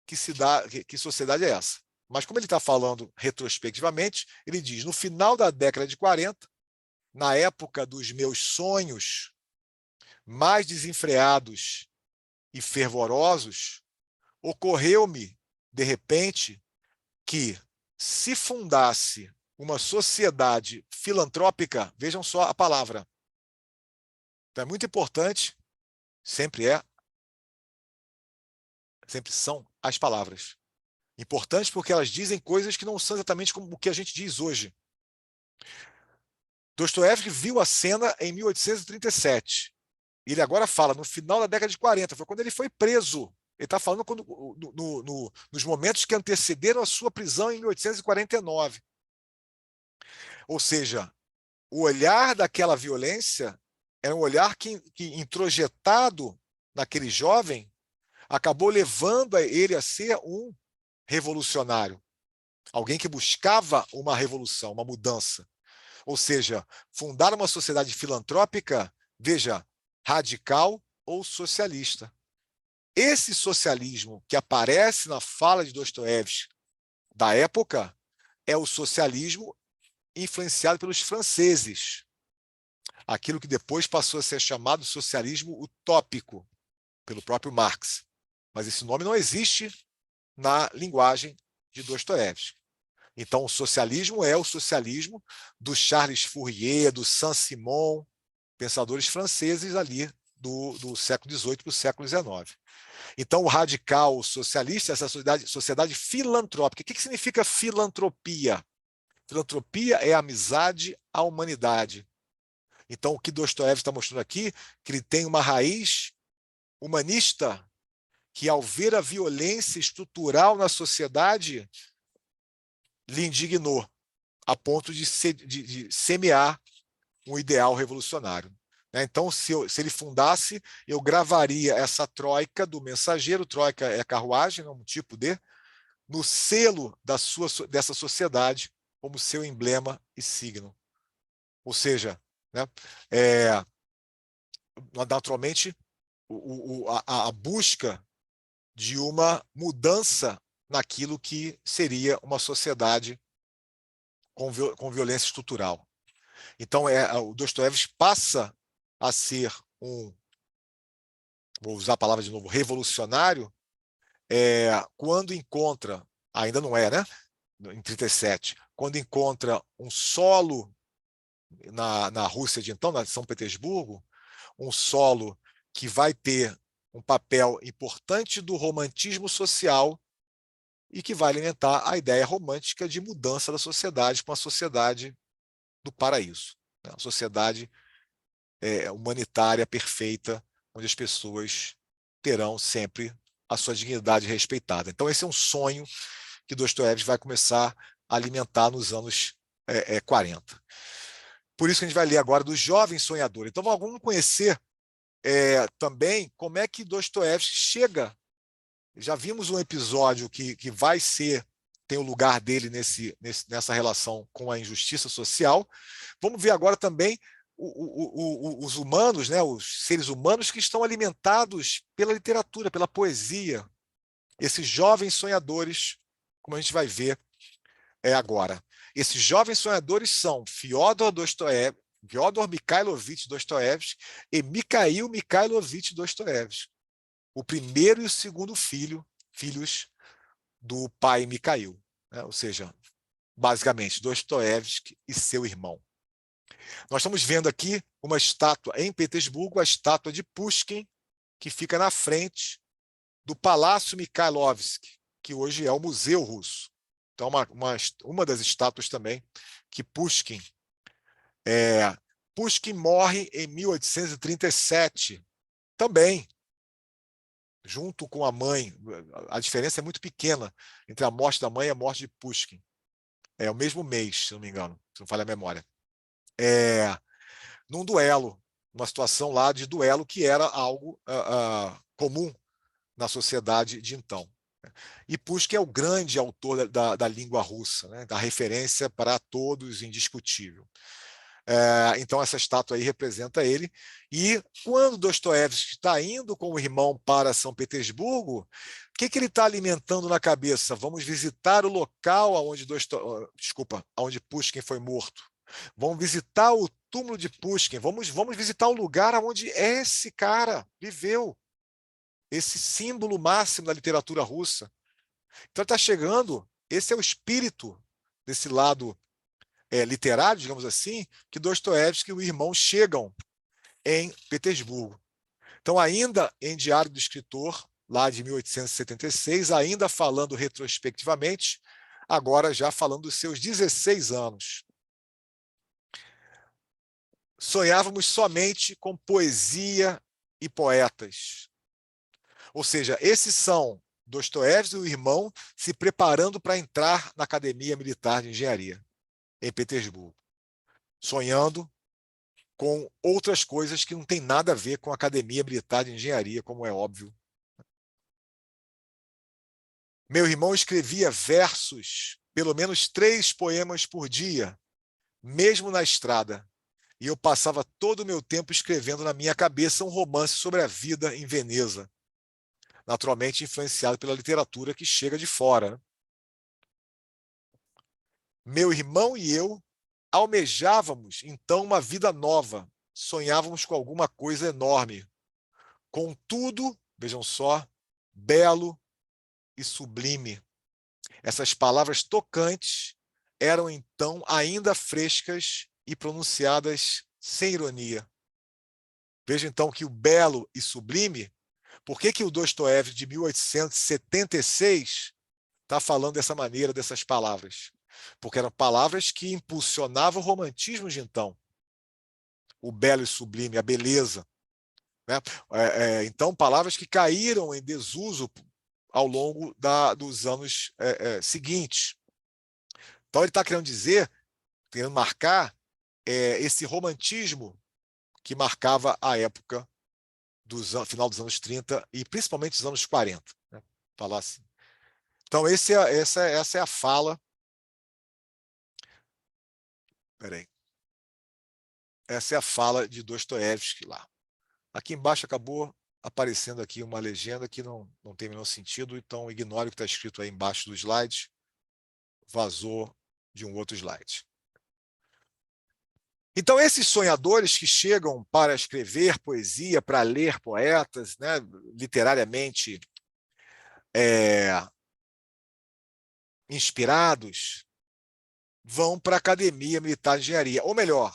que sociedade é essa. Mas como ele está falando retrospectivamente, ele diz, no final da década de 40, na época dos meus sonhos mais desenfreados e fervorosos, ocorreu-me, de repente, que, se fundasse uma sociedade filantrópica, vejam só a palavra, então é muito importante, sempre são as palavras. Importantes porque elas dizem coisas que não são exatamente como o que a gente diz hoje. Dostoiévski viu a cena em 1837. Ele agora fala, no final da década de 40, foi quando ele foi preso. Ele está falando nos momentos que antecederam a sua prisão em 1849. Ou seja, o olhar daquela violência era um olhar que introjetado naquele jovem, acabou levando ele a ser um revolucionário. Alguém que buscava uma revolução, uma mudança. Ou seja, fundar uma sociedade filantrópica, veja, radical ou socialista. Esse socialismo que aparece na fala de Dostoiévski da época é o socialismo influenciado pelos franceses. Aquilo que depois passou a ser chamado socialismo utópico, pelo próprio Marx. Mas esse nome não existe na linguagem de Dostoiévski. Então, o socialismo é o socialismo do Charles Fourier, do Saint-Simon, pensadores franceses ali do século XVIII para o século XIX. Então, o radical o socialista, essa sociedade filantrópica. O que significa filantropia? Filantropia é amizade à humanidade. Então, o que Dostoiévski está mostrando aqui, que ele tem uma raiz humanista, que ao ver a violência estrutural na sociedade, lhe indignou, a ponto de semear um ideal revolucionário. Então, se ele fundasse, eu gravaria essa troika do mensageiro, troika é carruagem, um tipo no selo dessa sociedade, como seu emblema e signo. Ou seja, né, naturalmente, a busca de uma mudança naquilo que seria uma sociedade com violência estrutural. Então, o Dostoiévski passa a ser vou usar a palavra de novo, revolucionário, quando encontra, ainda não é, né? Em 37, quando encontra um solo na Rússia de então, na São Petersburgo, um solo que vai ter um papel importante do romantismo social e que vai alimentar a ideia romântica de mudança da sociedade para uma sociedade do paraíso, né? Uma sociedade humanitária perfeita, onde as pessoas terão sempre a sua dignidade respeitada. Então, esse é um sonho que Dostoiévski vai começar a alimentar nos anos 40. Por isso que a gente vai ler agora do Jovem Sonhador. Então, vamos conhecer também como é que Dostoiévski chega. Já vimos um episódio que tem o lugar dele nessa relação com a injustiça social. Vamos ver agora também os humanos, né, os seres humanos que estão alimentados pela literatura, pela poesia. Esses jovens sonhadores, como a gente vai ver agora. Esses jovens sonhadores são Fyodor Mikhailovich Dostoiévski e Mikhail Mikhailovich Dostoiévski, o primeiro e o segundo filhos do pai Mikhail, né? Ou seja, basicamente Dostoiévski e seu irmão. Nós estamos vendo aqui uma estátua em Petersburgo, a estátua de Pushkin, que fica na frente do Palácio Mikhailovsky, que hoje é o Museu Russo. Então, uma das estátuas também que Pushkin morre em 1837, também, junto com a mãe. A diferença é muito pequena entre a morte da mãe e a morte de Pushkin. É o mesmo mês, se não me engano, se não falha a memória. Num duelo, uma situação lá de duelo que era algo comum na sociedade de então. E Pushkin é o grande autor da língua russa, né? Da referência para todos, indiscutível. Então, essa estátua aí representa ele. E quando Dostoiévski está indo com o irmão para São Petersburgo, o que ele está alimentando na cabeça? Vamos visitar o local onde Pushkin foi morto. Vamos visitar o túmulo de Pushkin, vamos visitar o lugar onde esse cara viveu, esse símbolo máximo da literatura russa. Então está chegando, esse é o espírito desse lado literário, digamos assim, que Dostoiévski e o irmão chegam em Petersburgo. Então, ainda em Diário do Escritor, lá de 1876, ainda falando retrospectivamente, agora já falando dos seus 16 anos. Sonhávamos somente com poesia e poetas. Ou seja, esses são Dostoiévski e o irmão se preparando para entrar na Academia Militar de Engenharia, em Petersburgo, sonhando com outras coisas que não tem nada a ver com a Academia Militar de Engenharia, como é óbvio. Meu irmão escrevia versos, pelo menos 3 poemas por dia, mesmo na estrada. E eu passava todo o meu tempo escrevendo na minha cabeça um romance sobre a vida em Veneza, naturalmente influenciado pela literatura que chega de fora. Meu irmão e eu almejávamos, então, uma vida nova. Sonhávamos com alguma coisa enorme. Contudo, vejam só, belo e sublime. Essas palavras tocantes eram então ainda frescas e pronunciadas sem ironia. Veja então que o belo e sublime, por que o Dostoiévski de 1876 está falando dessa maneira, dessas palavras? Porque eram palavras que impulsionavam o romantismo de então. O belo e sublime, a beleza. Né? Então, palavras que caíram em desuso ao longo dos anos seguintes. Então, ele está querendo dizer, querendo marcar esse romantismo que marcava a época final dos anos 30 e principalmente dos anos 40. Né? Falar assim. Então, essa é a fala. Peraí. Essa é a fala de Dostoiévski lá. Aqui embaixo acabou aparecendo aqui uma legenda que não tem o menor sentido, então ignore o que está escrito aí embaixo do slide. Vazou de um outro slide. Então, esses sonhadores que chegam para escrever poesia, para ler poetas, né, literariamente inspirados, vão para a Academia Militar de Engenharia. Ou melhor,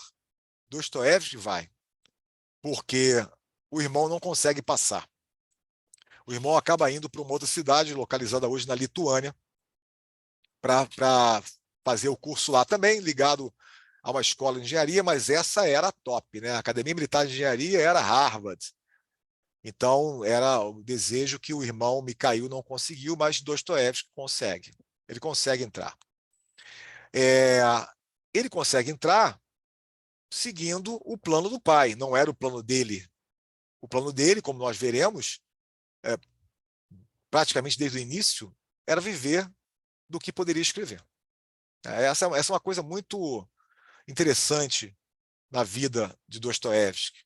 Dostoiévski vai, porque o irmão não consegue passar. O irmão acaba indo para uma outra cidade, localizada hoje na Lituânia, para fazer o curso lá também, ligado a uma escola de engenharia, mas essa era a top, né? A Academia Militar de Engenharia era Harvard. Então, era o desejo que o irmão Mikhail não conseguiu, mas Dostoiévski consegue. Ele consegue entrar. Ele consegue entrar seguindo o plano do pai, não era o plano dele. O plano dele, como nós veremos, praticamente desde o início, era viver do que poderia escrever. Essa é uma coisa muito interessante na vida de Dostoiévski.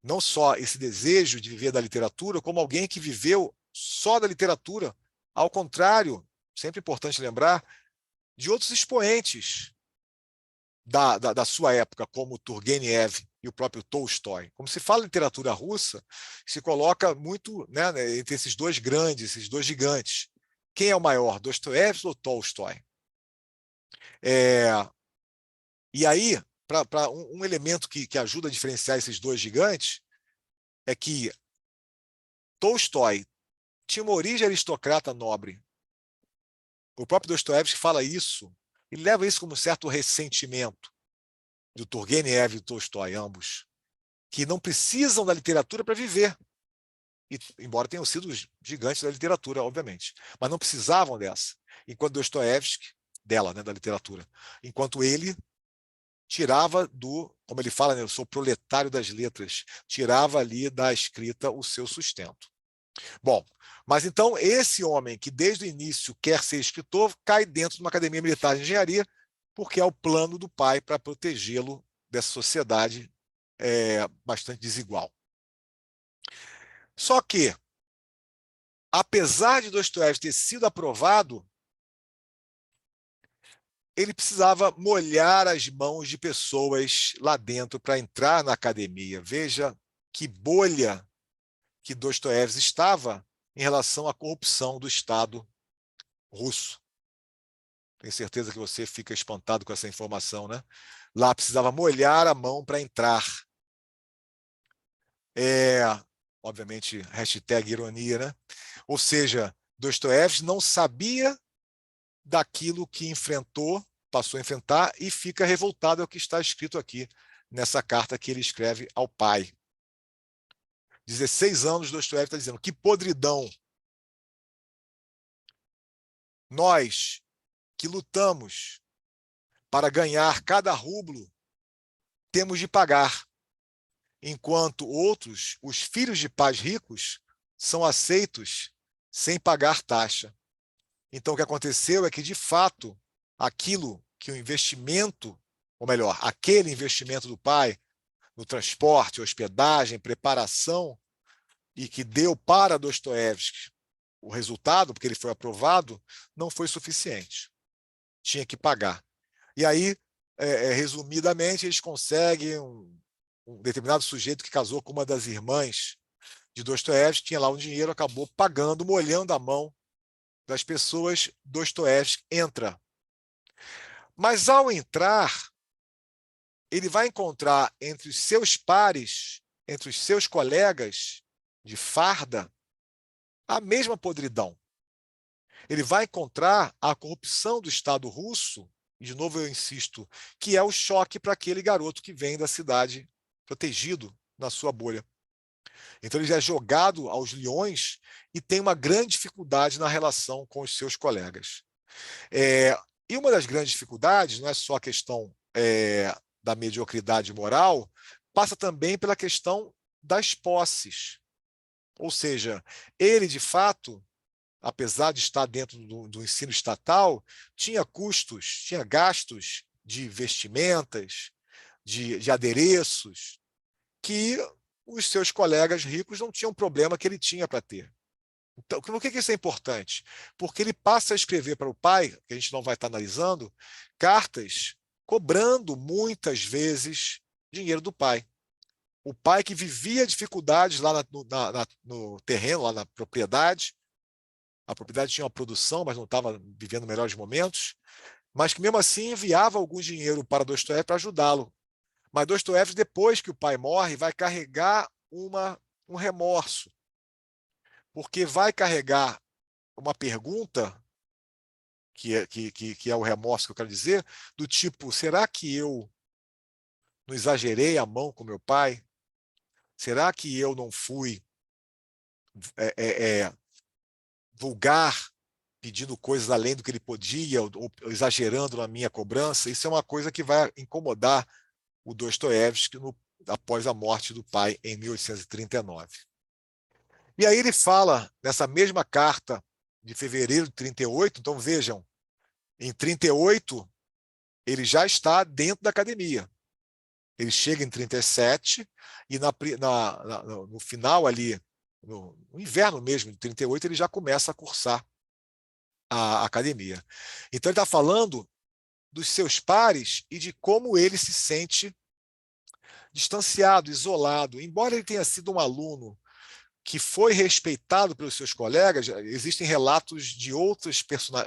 Não só esse desejo de viver da literatura, como alguém que viveu só da literatura, ao contrário, sempre importante lembrar, de outros expoentes da sua época, como Turgenev e o próprio Tolstói. Como se fala em literatura russa, se coloca muito, né, entre esses dois grandes, esses dois gigantes. Quem é o maior, Dostoiévski ou Tolstói? E aí, para um elemento que ajuda a diferenciar esses dois gigantes, é que Tolstói tinha uma origem aristocrata nobre. O próprio Dostoiévski fala isso, e leva isso como um certo ressentimento do Turgenev e do Tolstói, ambos, que não precisam da literatura para viver. E, embora tenham sido os gigantes da literatura, obviamente, mas não precisavam dessa. Enquanto Dostoiévski, dela, né, da literatura, enquanto ele tirava como ele fala, né, eu sou proletário das letras, tirava ali da escrita o seu sustento. Bom, mas então esse homem que desde o início quer ser escritor cai dentro de uma academia militar de engenharia porque é o plano do pai para protegê-lo dessa sociedade bastante desigual. Só que, apesar de Dostoiévski ter sido aprovado, ele precisava molhar as mãos de pessoas lá dentro para entrar na academia. Veja que bolha que Dostoiévski estava em relação à corrupção do Estado russo. Tenho certeza que você fica espantado com essa informação, né? Lá precisava molhar a mão para entrar. Obviamente, hashtag ironia, né? Ou seja, Dostoiévski não sabia daquilo que enfrentou, passou a enfrentar e fica revoltado ao que está escrito aqui nessa carta que ele escreve ao pai. 16 anos, Dostoiévski está dizendo: que podridão! Nós que lutamos para ganhar cada rublo, temos de pagar, enquanto outros, os filhos de pais ricos, são aceitos sem pagar taxa. Então, o que aconteceu é que, de fato, aquilo que o investimento, ou melhor, aquele investimento do pai no transporte, hospedagem, preparação, e que deu para Dostoiévski o resultado, porque ele foi aprovado, não foi suficiente. Tinha que pagar. E aí, resumidamente, eles conseguem um determinado sujeito que casou com uma das irmãs de Dostoiévski, tinha lá um dinheiro, acabou pagando, molhando a mão das pessoas. Dostoiévski entra. Mas, ao entrar, ele vai encontrar entre os seus pares, entre os seus colegas de farda, a mesma podridão. Ele vai encontrar a corrupção do Estado russo, e de novo eu insisto, que é o choque para aquele garoto que vem da cidade protegido na sua bolha. Então ele já é jogado aos leões e tem uma grande dificuldade na relação com os seus colegas. E uma das grandes dificuldades não é só a questão da mediocridade moral, passa também pela questão das posses. Ou seja, ele, de fato, apesar de estar dentro do ensino estatal, tinha custos, tinha gastos de vestimentas, de adereços, que os seus colegas ricos não tinham problema que ele tinha para ter. Então, por que isso é importante? Porque ele passa a escrever para o pai, que a gente não vai estar analisando, cartas cobrando muitas vezes dinheiro do pai. O pai que vivia dificuldades lá no terreno, lá na propriedade. A propriedade tinha uma produção, mas não estava vivendo melhores momentos, mas que mesmo assim enviava algum dinheiro para Dostoiévski para ajudá-lo. Mas Dostoiévski, depois que o pai morre, vai carregar um remorso, porque vai carregar uma pergunta, que é o remorso que eu quero dizer, do tipo: será que eu não exagerei a mão com meu pai? Será que eu não fui vulgar, pedindo coisas além do que ele podia, ou exagerando na minha cobrança? Isso é uma coisa que vai incomodar o Dostoiévski após a morte do pai em 1839. E aí ele fala, nessa mesma carta de fevereiro de 38, então vejam, em 38 ele já está dentro da academia. Ele chega em 37 e no final ali, no inverno mesmo de 38, ele já começa a cursar a academia. Então ele está falando dos seus pares e de como ele se sente distanciado, isolado. Embora ele tenha sido um aluno que foi respeitado pelos seus colegas, existem relatos de outros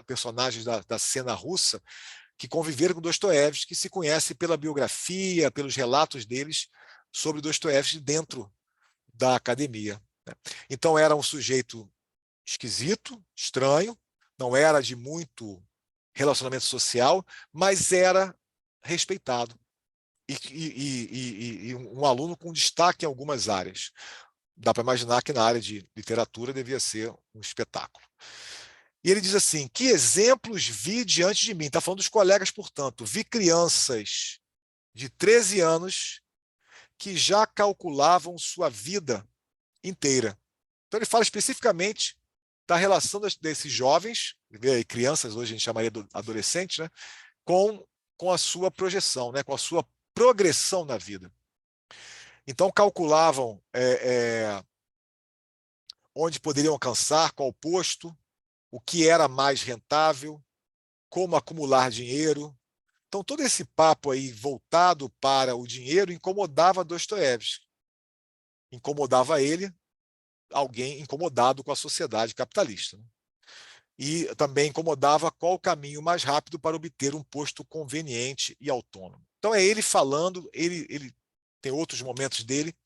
personagens da cena russa que conviveram com Dostoiévski, que se conhece pela biografia, pelos relatos deles sobre Dostoiévski dentro da academia. Então era um sujeito esquisito, estranho, não era de muito relacionamento social, mas era respeitado. E um aluno com destaque em algumas áreas. Dá para imaginar que na área de literatura devia ser um espetáculo. E ele diz assim: que exemplos vi diante de mim? Está falando dos colegas, portanto. Vi crianças de 13 anos que já calculavam sua vida inteira. Então ele fala especificamente da relação desses jovens, crianças, hoje a gente chamaria de adolescentes, né, com a sua projeção, né, com a sua progressão na vida. Então calculavam onde poderiam alcançar, qual posto, o que era mais rentável, como acumular dinheiro. Então, todo esse papo aí voltado para o dinheiro incomodava Dostoiévski. Incomodava ele, alguém incomodado com a sociedade capitalista. E também incomodava qual o caminho mais rápido para obter um posto conveniente e autônomo. Então, é ele falando, ele tem outros momentos dele,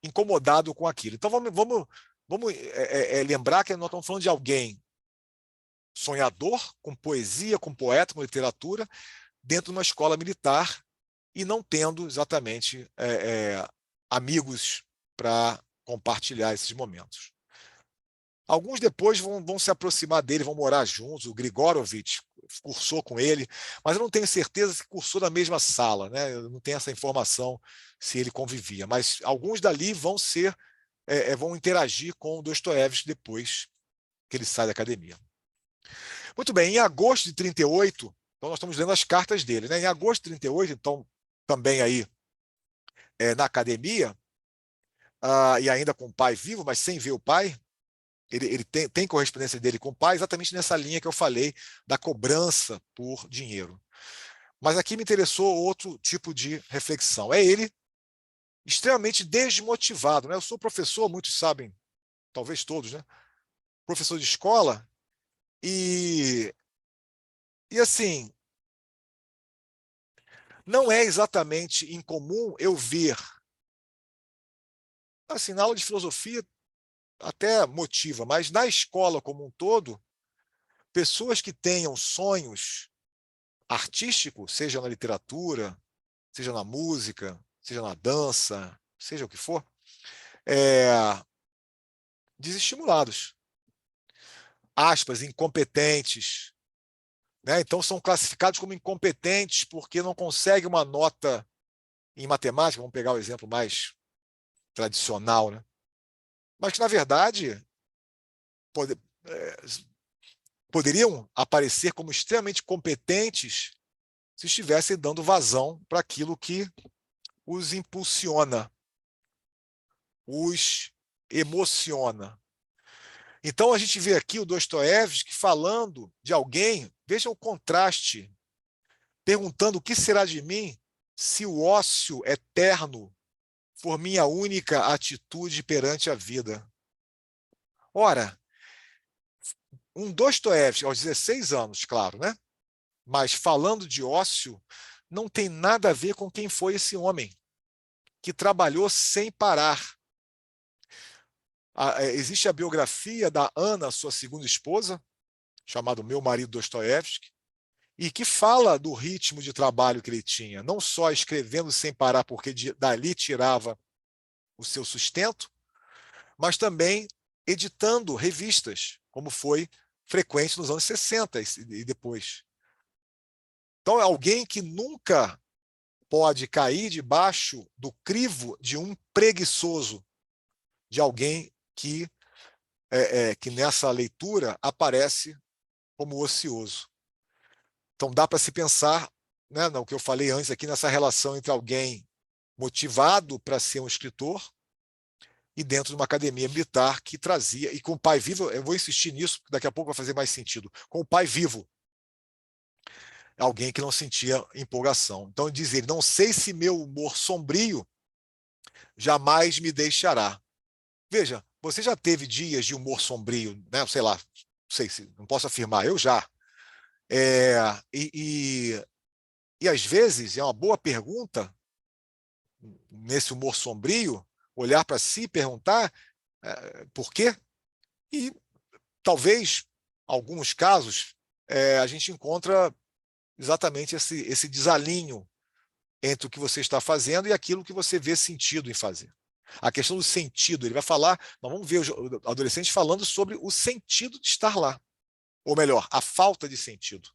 incomodado com aquilo. Então, vamos lembrar que nós estamos falando de alguém sonhador, com poesia, com poeta, com literatura, dentro de uma escola militar e não tendo exatamente amigos para compartilhar esses momentos. Alguns depois vão se aproximar dele, vão morar juntos. O Grigorovich cursou com ele, mas eu não tenho certeza se cursou na mesma sala, né? Eu não tenho essa informação se ele convivia. Mas alguns dali vão interagir com o Dostoiévski depois que ele sai da academia. Muito bem, em agosto de 38, então nós estamos lendo as cartas dele, né? Em agosto de 38, então também aí na academia, e ainda com o pai vivo, mas sem ver o pai, ele tem correspondência dele com o pai exatamente nessa linha que eu falei da cobrança por dinheiro. Mas aqui me interessou outro tipo de reflexão. É ele extremamente desmotivado, né? Eu sou professor, muitos sabem, talvez todos, né? Professor de escola, e assim, não é exatamente incomum eu ver, assim, na aula de filosofia até motiva, mas na escola como um todo, pessoas que tenham sonhos artísticos, seja na literatura, seja na música, seja na dança, seja o que for, desestimulados. Aspas, incompetentes. Né? Então são classificados como incompetentes porque não conseguem uma nota em matemática, vamos pegar o exemplo mais tradicional, né? Mas que, na verdade, poderiam aparecer como extremamente competentes se estivessem dando vazão para aquilo que os impulsiona, os emociona. Então a gente vê aqui o Dostoiévski falando de alguém, veja o contraste, perguntando o que será de mim se o ócio eterno for minha única atitude perante a vida. Ora, um Dostoiévski aos 16 anos, claro, né? Mas falando de ócio, não tem nada a ver com quem foi esse homem, que trabalhou sem parar. Existe a biografia da Ana, sua segunda esposa, chamada Meu Marido Dostoiévski, e que fala do ritmo de trabalho que ele tinha, não só escrevendo sem parar, porque dali tirava o seu sustento, mas também editando revistas, como foi frequente nos anos 60 e depois. Então, é alguém que nunca pode cair debaixo do crivo de um preguiçoso, de alguém que nessa leitura aparece como ocioso. Então, dá para se pensar, né, no que eu falei antes aqui, nessa relação entre alguém motivado para ser um escritor e dentro de uma academia militar que trazia, e com o pai vivo, eu vou insistir nisso, porque daqui a pouco vai fazer mais sentido, com o pai vivo, alguém que não sentia empolgação. Então, diz ele, não sei se meu humor sombrio jamais me deixará. Veja, você já teve dias de humor sombrio, né? Sei lá, não posso afirmar, eu já. É, e às vezes é uma boa pergunta, nesse humor sombrio, olhar para si e perguntar por quê? E talvez, alguns casos, a gente encontra exatamente esse desalinho entre o que você está fazendo e aquilo que você vê sentido em fazer. A questão do sentido, ele vai falar, nós vamos ver os adolescentes falando sobre o sentido de estar lá, ou melhor, a falta de sentido.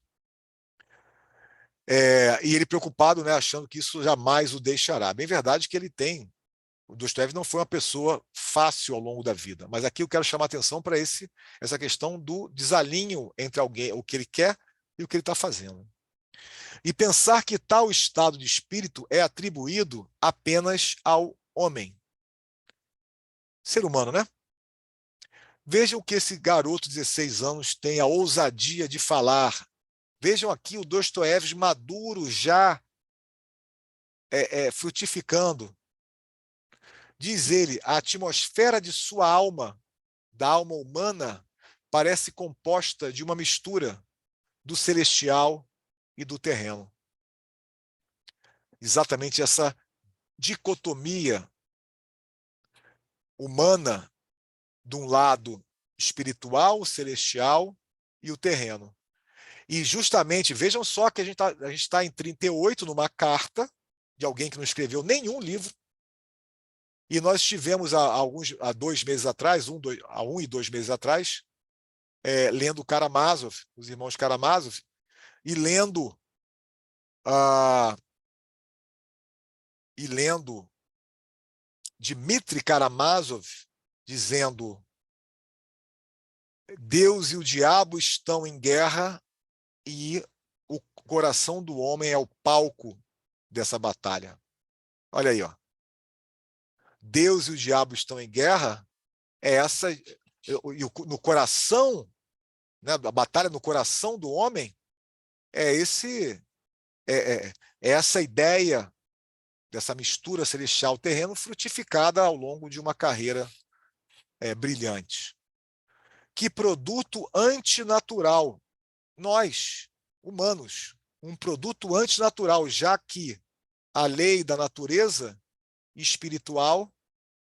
E ele preocupado, né, achando que isso jamais o deixará. Bem verdade que o Dostoiévski não foi uma pessoa fácil ao longo da vida, mas aqui eu quero chamar a atenção para essa questão do desalinho entre alguém, o que ele quer e o que ele está fazendo. E pensar que tal estado de espírito é atribuído apenas ao homem. Ser humano, né? Veja o que esse garoto de 16 anos tem a ousadia de falar Vejam aqui o Dostoiévski maduro já frutificando. Diz ele, a atmosfera de sua alma, da alma humana, parece composta de uma mistura do celestial e do terreno. Exatamente essa dicotomia humana, de um lado espiritual, celestial, e o terreno. E justamente, vejam só que a gente está em 38, numa carta de alguém que não escreveu nenhum livro, e nós tivemos há 2 meses atrás, há 1 e 2 meses atrás, lendo Karamazov, os irmãos Karamazov, e lendo e lendo Dmitry Karamazov dizendo: Deus e o diabo estão em guerra e o coração do homem é o palco dessa batalha. Olha aí, ó. Deus e o diabo estão em guerra, no coração, né, a batalha no coração do homem é essa ideia dessa mistura celestial terreno frutificada ao longo de uma carreira brilhante. Que produto antinatural, nós, humanos, um produto antinatural, já que a lei da natureza espiritual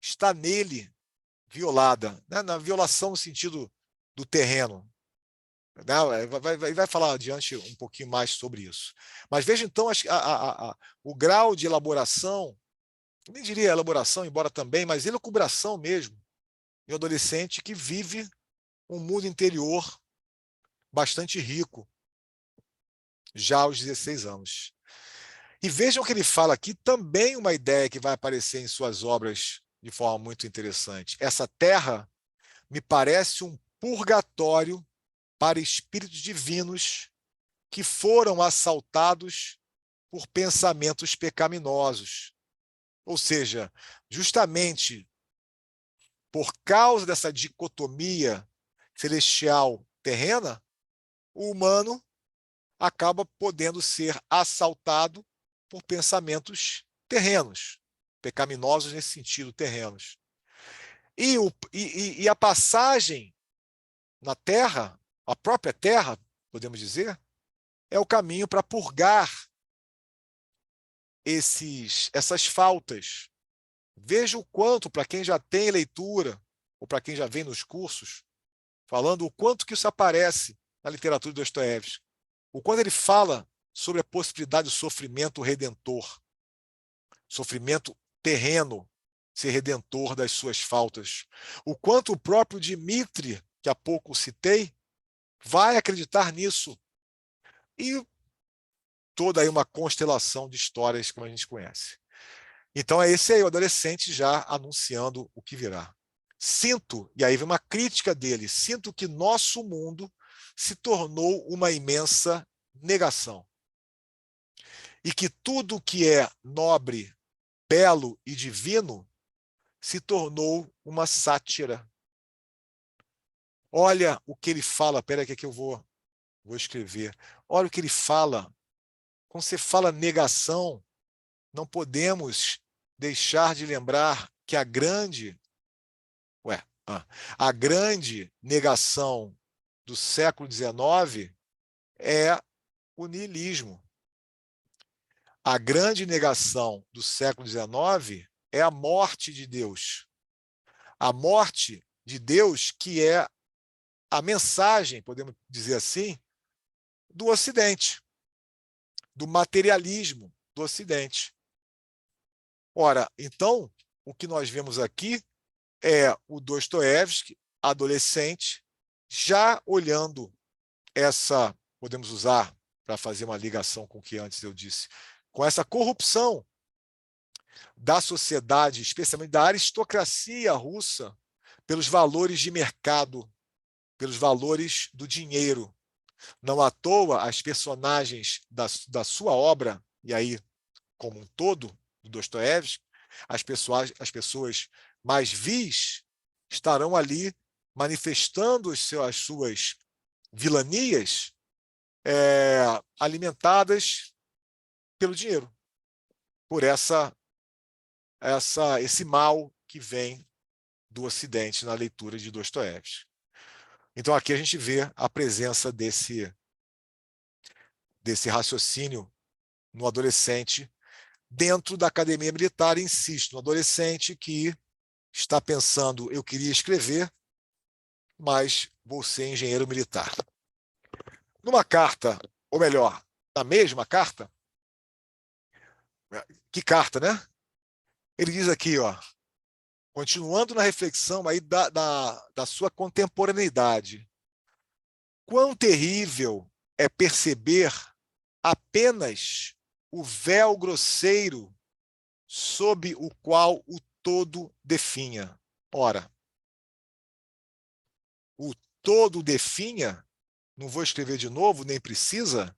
está nele violada, né? Na violação no sentido do terreno. Né? Vai falar adiante um pouquinho mais sobre isso. Mas veja então o grau de elaboração, nem diria elaboração, embora também, mas elucubração mesmo, de um adolescente que vive um mundo interior bastante rico, já aos 16 anos. E vejam que ele fala aqui também uma ideia que vai aparecer em suas obras de forma muito interessante. Essa terra me parece um purgatório para espíritos divinos que foram assaltados por pensamentos pecaminosos. Ou seja, justamente por causa dessa dicotomia celestial terrena, o humano acaba podendo ser assaltado por pensamentos terrenos, pecaminosos nesse sentido, terrenos. E a passagem na Terra, a própria Terra, podemos dizer, é o caminho para purgar essas faltas. Veja o quanto, para quem já tem leitura, ou para quem já vem nos cursos, falando o quanto que isso aparece na literatura de Dostoiévski, o quanto ele fala sobre a possibilidade do sofrimento redentor, sofrimento terreno, ser redentor das suas faltas. O quanto o próprio Dmitry, que há pouco citei, vai acreditar nisso. E toda aí uma constelação de histórias como a gente conhece. Então é esse aí, o adolescente já anunciando o que virá. Sinto, e aí vem uma crítica dele, sinto que nosso mundo se tornou uma imensa negação. E que tudo que é nobre, belo e divino se tornou uma sátira. Olha o que ele fala, espera aqui que eu vou escrever. Olha o que ele fala. Quando você fala negação, não podemos deixar de lembrar que a grande negação do século XIX é o niilismo. A grande negação do século XIX é a morte de Deus. A morte de Deus, que é a mensagem, podemos dizer assim, do Ocidente, do materialismo do Ocidente. Ora, então, o que nós vemos aqui é o Dostoiévski, adolescente, já olhando essa, podemos usar para fazer uma ligação com o que antes eu disse, com essa corrupção da sociedade, especialmente da aristocracia russa, pelos valores de mercado, pelos valores do dinheiro. Não à toa, as personagens da sua obra, e aí como um todo, do Dostoiévski, as pessoas mais vis estarão ali manifestando as suas vilanias alimentadas pelo dinheiro, por esse mal que vem do Ocidente na leitura de Dostoiévski. Então, aqui a gente vê a presença desse raciocínio no adolescente dentro da academia militar, insisto, no adolescente que está pensando, eu queria escrever, mas vou ser engenheiro militar. Numa carta, ou melhor, na mesma carta, que carta, né? Ele diz aqui, ó, continuando na reflexão aí da sua contemporaneidade, quão terrível é perceber apenas o véu grosseiro sob o qual o todo definha. Ora, o todo definha, não vou escrever de novo, nem precisa,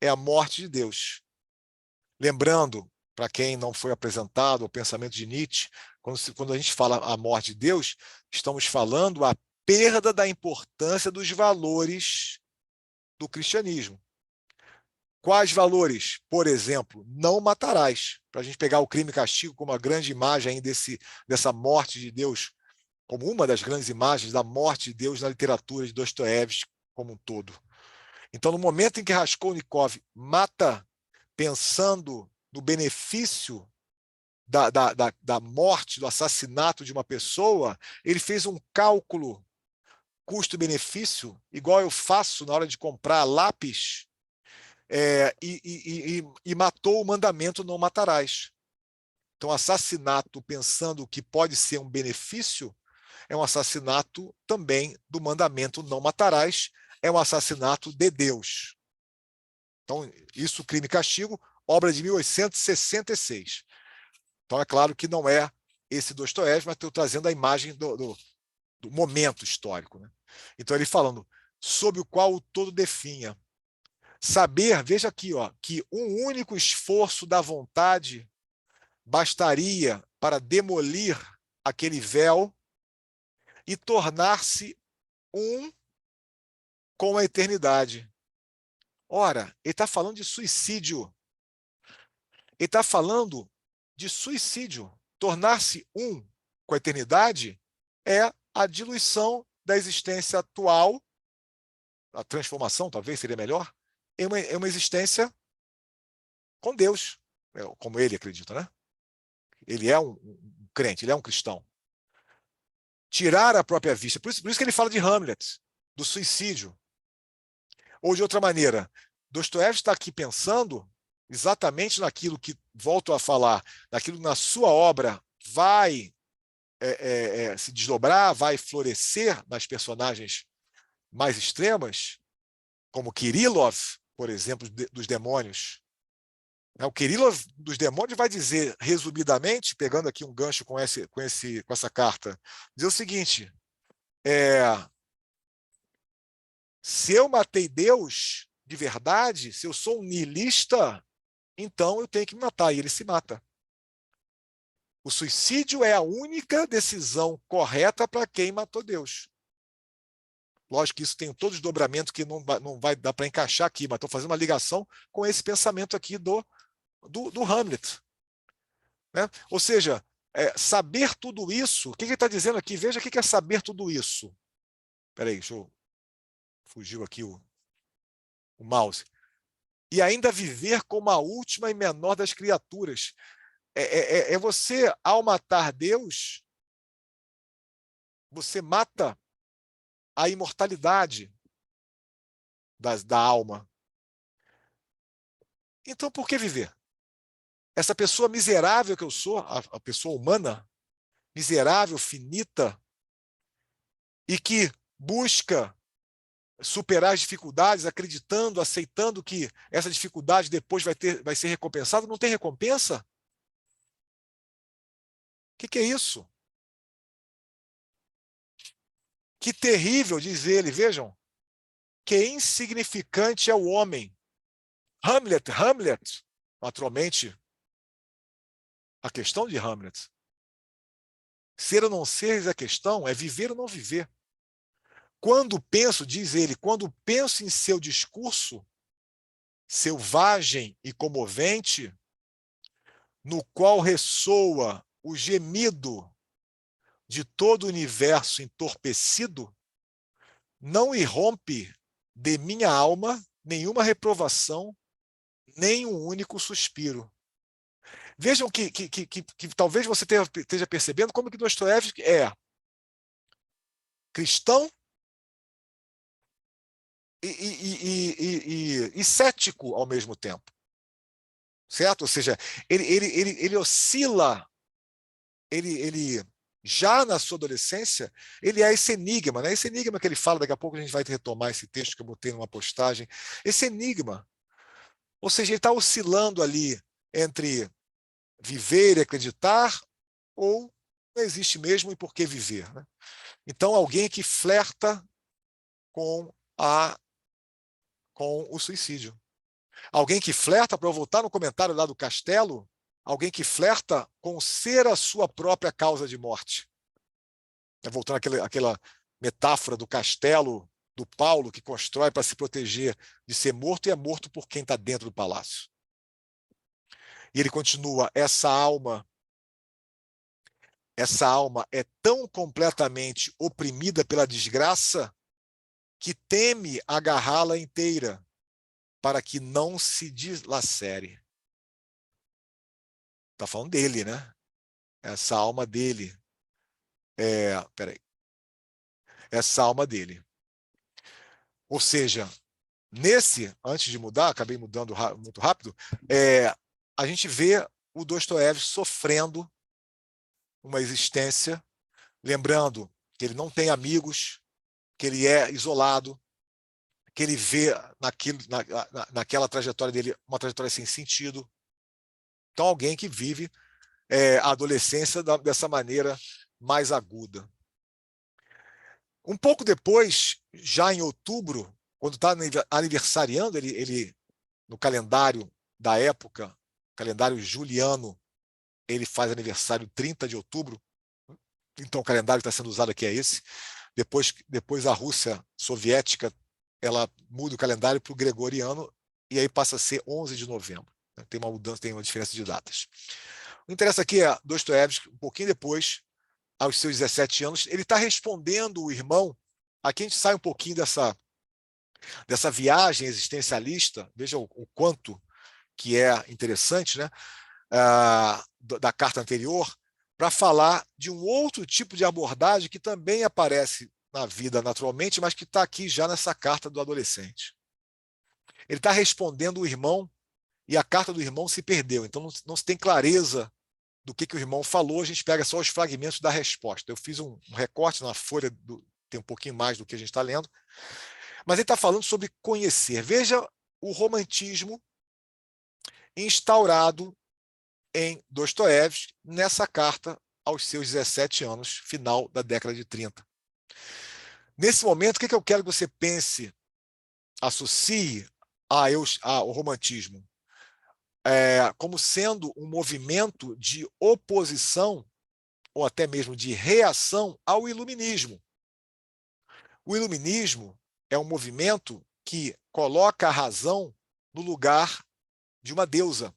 é a morte de Deus. Lembrando, para quem não foi apresentado o pensamento de Nietzsche, quando a gente fala a morte de Deus, estamos falando a perda da importância dos valores do cristianismo. Quais valores? Por exemplo, não matarás. Para a gente pegar o crime e castigo como a grande imagem aí dessa morte de Deus, como uma das grandes imagens da morte de Deus na literatura de Dostoiévski como um todo. Então, no momento em que Raskolnikov mata pensando no benefício da morte, do assassinato de uma pessoa, ele fez um cálculo custo-benefício, igual eu faço na hora de comprar lápis, e matou o mandamento não matarás. Então, assassinato pensando que pode ser um benefício é um assassinato também do mandamento não matarás, é um assassinato de Deus. Então, isso, Crime e Castigo, obra de 1866. Então, é claro que não é esse Dostoiévski, mas estou trazendo a imagem do momento histórico, né? Então, ele falando, sob o qual o todo definha. Saber, veja aqui, ó, que um único esforço da vontade bastaria para demolir aquele véu e tornar-se um com a eternidade. Ora, ele está falando de suicídio. Ele está falando de suicídio. Tornar-se um com a eternidade é a diluição da existência atual, a transformação, talvez seria melhor, em uma existência com Deus, como ele acredita, né? Ele é um crente, ele é um cristão. Tirar a própria vista. Por isso que ele fala de Hamlet, do suicídio. Ou de outra maneira, Dostoiévski está aqui pensando exatamente naquilo que, volto a falar, naquilo que na sua obra vai se desdobrar, vai florescer nas personagens mais extremas, como Kirillov, por exemplo, dos demônios. O Kirillov dos demônios vai dizer, resumidamente, pegando aqui um gancho com essa carta, dizer o seguinte, se eu matei Deus de verdade, se eu sou um niilista, então eu tenho que me matar, e ele se mata. O suicídio é a única decisão correta para quem matou Deus. Lógico que isso tem todo desdobramento que não vai dar para encaixar aqui, mas estou fazendo uma ligação com esse pensamento aqui do Hamlet. Né? Ou seja, saber tudo isso, o que ele está dizendo aqui? Veja o que é saber tudo isso. Espera aí, fugiu aqui o mouse. E ainda viver como a última e menor das criaturas. Você, ao matar Deus, você mata a imortalidade da alma. Então, por que viver? Essa pessoa miserável que eu sou, a pessoa humana, miserável, finita, e que busca superar as dificuldades, acreditando, aceitando que essa dificuldade depois vai ser recompensada, não tem recompensa? O que é isso? Que terrível, diz ele, vejam, que insignificante é o homem. Hamlet, naturalmente, a questão de Hamlet. Ser ou não ser a questão, é viver ou não viver. Quando penso, diz ele, quando penso em seu discurso, selvagem e comovente, no qual ressoa o gemido de todo o universo entorpecido, não irrompe de minha alma nenhuma reprovação, nem um único suspiro. Vejam que talvez você esteja percebendo como que Dostoiévski é cristão e cético ao mesmo tempo. Certo? Ou seja, ele oscila, ele já na sua adolescência, ele é esse enigma, né? Esse enigma que ele fala, daqui a pouco a gente vai retomar esse texto que eu botei numa postagem, esse enigma. Ou seja, ele está oscilando ali entre viver e acreditar, ou não existe mesmo e por que viver, né? Então, alguém que flerta com, com o suicídio. Alguém que flerta, para eu voltar no comentário lá do Castelo, alguém que flerta com ser a sua própria causa de morte. Voltando àquela metáfora do castelo do Paulo, que constrói para se proteger de ser morto, e é morto por quem está dentro do palácio. E ele continua, essa alma é tão completamente oprimida pela desgraça que teme agarrá-la inteira para que não se dilacere. Está falando dele, né? Essa alma dele. Peraí. Essa alma dele. Ou seja, antes de mudar, acabei mudando muito rápido, a gente vê o Dostoiévski sofrendo uma existência, lembrando que ele não tem amigos, que ele é isolado, que ele vê naquela trajetória dele uma trajetória sem sentido. Então, alguém que vive a adolescência dessa maneira mais aguda. Um pouco depois, já em outubro, quando está aniversariando, ele no calendário da época, calendário juliano, ele faz aniversário 30 de outubro, então o calendário que está sendo usado aqui é esse. Depois a Rússia soviética, ela muda o calendário para o gregoriano, e aí passa a ser 11 de novembro. Tem uma mudança, tem uma diferença de datas. O que interessa aqui é Dostoiévski, um pouquinho depois, aos seus 17 anos, ele está respondendo o irmão. Aqui a gente sai um pouquinho dessa viagem existencialista, veja o quanto que é interessante, né? Da carta anterior, para falar de um outro tipo de abordagem que também aparece na vida naturalmente, mas que está aqui já nessa carta do adolescente. Ele está respondendo o irmão e a carta do irmão se perdeu, então não se tem clareza do que o irmão falou, a gente pega só os fragmentos da resposta. Eu fiz um recorte na folha, tem um pouquinho mais do que a gente está lendo, mas ele está falando sobre conhecer. Veja o romantismo instaurado em Dostoiévski nessa carta aos seus 17 anos, final da década de 30. Nesse momento, o que eu quero que você pense, associe ao romantismo como sendo um movimento de oposição ou até mesmo de reação ao iluminismo. O iluminismo é um movimento que coloca a razão no lugar de uma deusa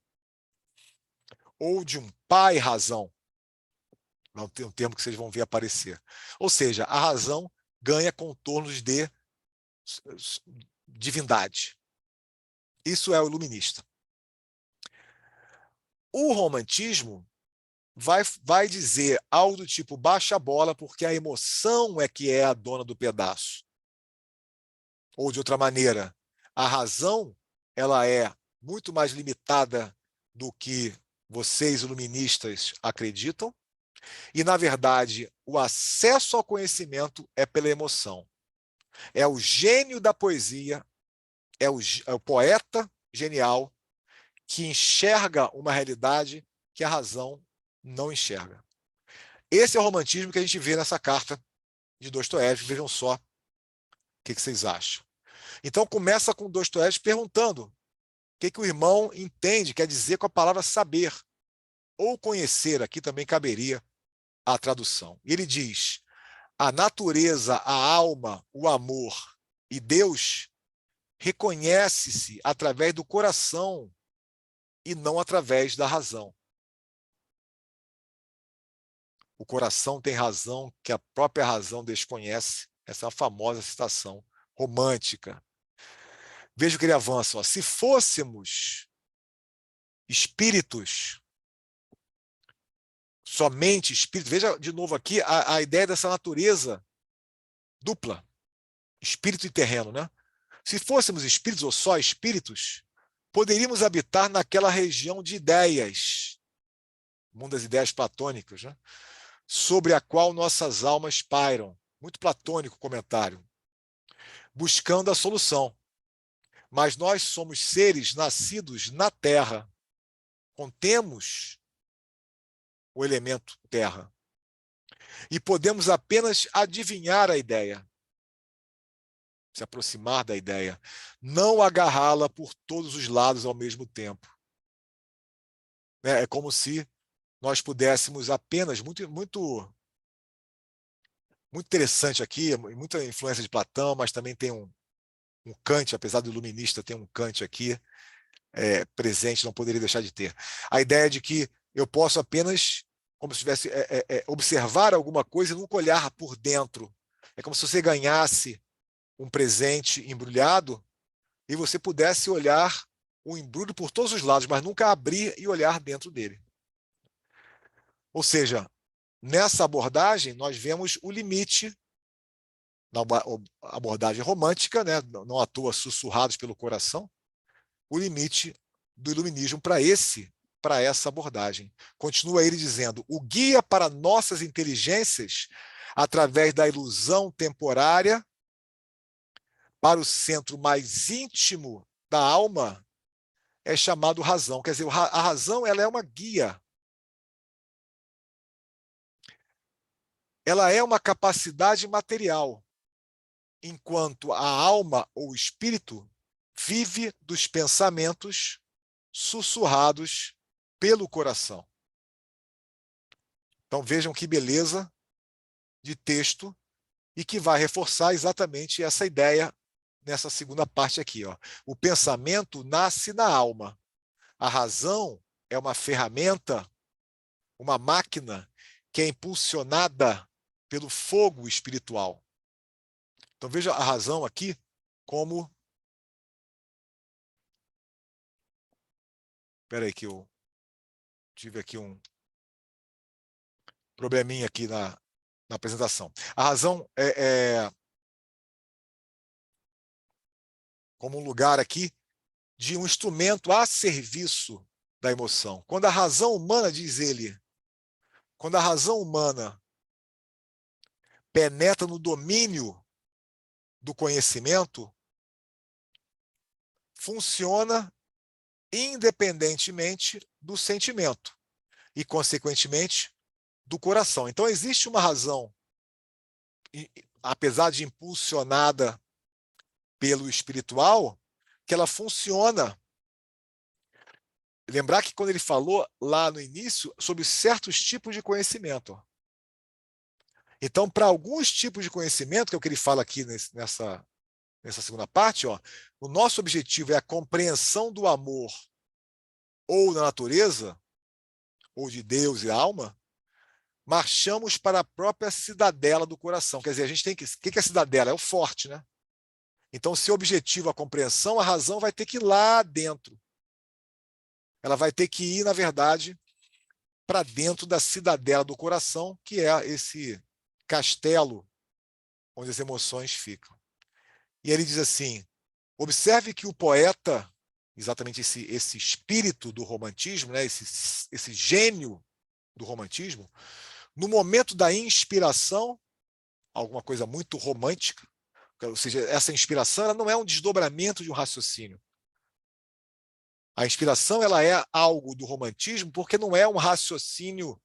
ou de um pai razão. Não tem um termo que vocês vão ver aparecer. Ou seja, a razão ganha contornos de divindade. Isso é o iluminista. O romantismo vai dizer algo do tipo, baixa a bola porque a emoção é que é a dona do pedaço. Ou de outra maneira, a razão ela é muito mais limitada do que vocês iluministas acreditam, e, na verdade, o acesso ao conhecimento é pela emoção. É o gênio da poesia, é o poeta genial que enxerga uma realidade que a razão não enxerga. Esse é o romantismo que a gente vê nessa carta de Dostoiévski. Vejam só o que vocês acham. Então, começa com Dostoiévski perguntando o que o irmão entende, quer dizer com a palavra saber, ou conhecer, aqui também caberia a tradução. E ele diz, a natureza, a alma, o amor e Deus reconhece-se através do coração e não através da razão. O coração tem razão que a própria razão desconhece. Essa é uma famosa citação romântica. Veja o que ele avança. Ó. Se fôssemos espíritos, somente espíritos, veja de novo aqui a ideia dessa natureza dupla, espírito e terreno, né? Se fôssemos espíritos ou só espíritos, poderíamos habitar naquela região de ideias, mundo das ideias platônicas, né? Sobre a qual nossas almas pairam. Muito platônico o comentário. Buscando a solução. Mas nós somos seres nascidos na Terra. Contemos o elemento Terra. E podemos apenas adivinhar a ideia. Se aproximar da ideia. Não agarrá-la por todos os lados ao mesmo tempo. É como se nós pudéssemos apenas, muito interessante aqui, muita influência de Platão, mas também tem um Kant, apesar do iluminista, tem um Kant aqui presente, não poderia deixar de ter. A ideia de que eu posso apenas, como se tivesse, observar alguma coisa e nunca olhar por dentro. É como se você ganhasse um presente embrulhado e você pudesse olhar o embrulho por todos os lados, mas nunca abrir e olhar dentro dele. Ou seja, nessa abordagem, nós vemos o limite, na abordagem romântica, né, não à toa sussurrados pelo coração, o limite do iluminismo para essa abordagem. Continua ele dizendo, o guia para nossas inteligências, através da ilusão temporária, para o centro mais íntimo da alma, é chamado razão. Quer dizer, a razão ela é uma guia. Ela é uma capacidade material, enquanto a alma ou espírito vive dos pensamentos sussurrados pelo coração. Então vejam que beleza de texto e que vai reforçar exatamente essa ideia nessa segunda parte aqui. Ó. O pensamento nasce na alma. A razão é uma ferramenta, uma máquina que é impulsionada pelo fogo espiritual. Então veja a razão aqui como... Espera aí que eu tive aqui um probleminha aqui na apresentação. A razão como um lugar aqui de um instrumento a serviço da emoção. Quando a razão humana, diz ele, quando a razão humana penetra no domínio do conhecimento, funciona independentemente do sentimento e, consequentemente, do coração. Então, existe uma razão, apesar de impulsionada pelo espiritual, que ela funciona. Lembrar que quando ele falou lá no início sobre certos tipos de conhecimento. Então, para alguns tipos de conhecimento, que é o que ele fala aqui nessa segunda parte, ó, o nosso objetivo é a compreensão do amor ou da natureza, ou de Deus e alma, marchamos para a própria cidadela do coração. Quer dizer, a gente tem que... O que é a cidadela? É o forte, né? Então, se o objetivo é a compreensão, a razão vai ter que ir lá dentro. Ela vai ter que ir, na verdade, para dentro da cidadela do coração, que é esse castelo onde as emoções ficam. E ele diz assim, observe que o poeta, exatamente esse espírito do romantismo, né, esse gênio do romantismo, no momento da inspiração, alguma coisa muito romântica, ou seja, essa inspiração ela não é um desdobramento de um raciocínio. A inspiração ela é algo do romantismo porque não é um raciocínio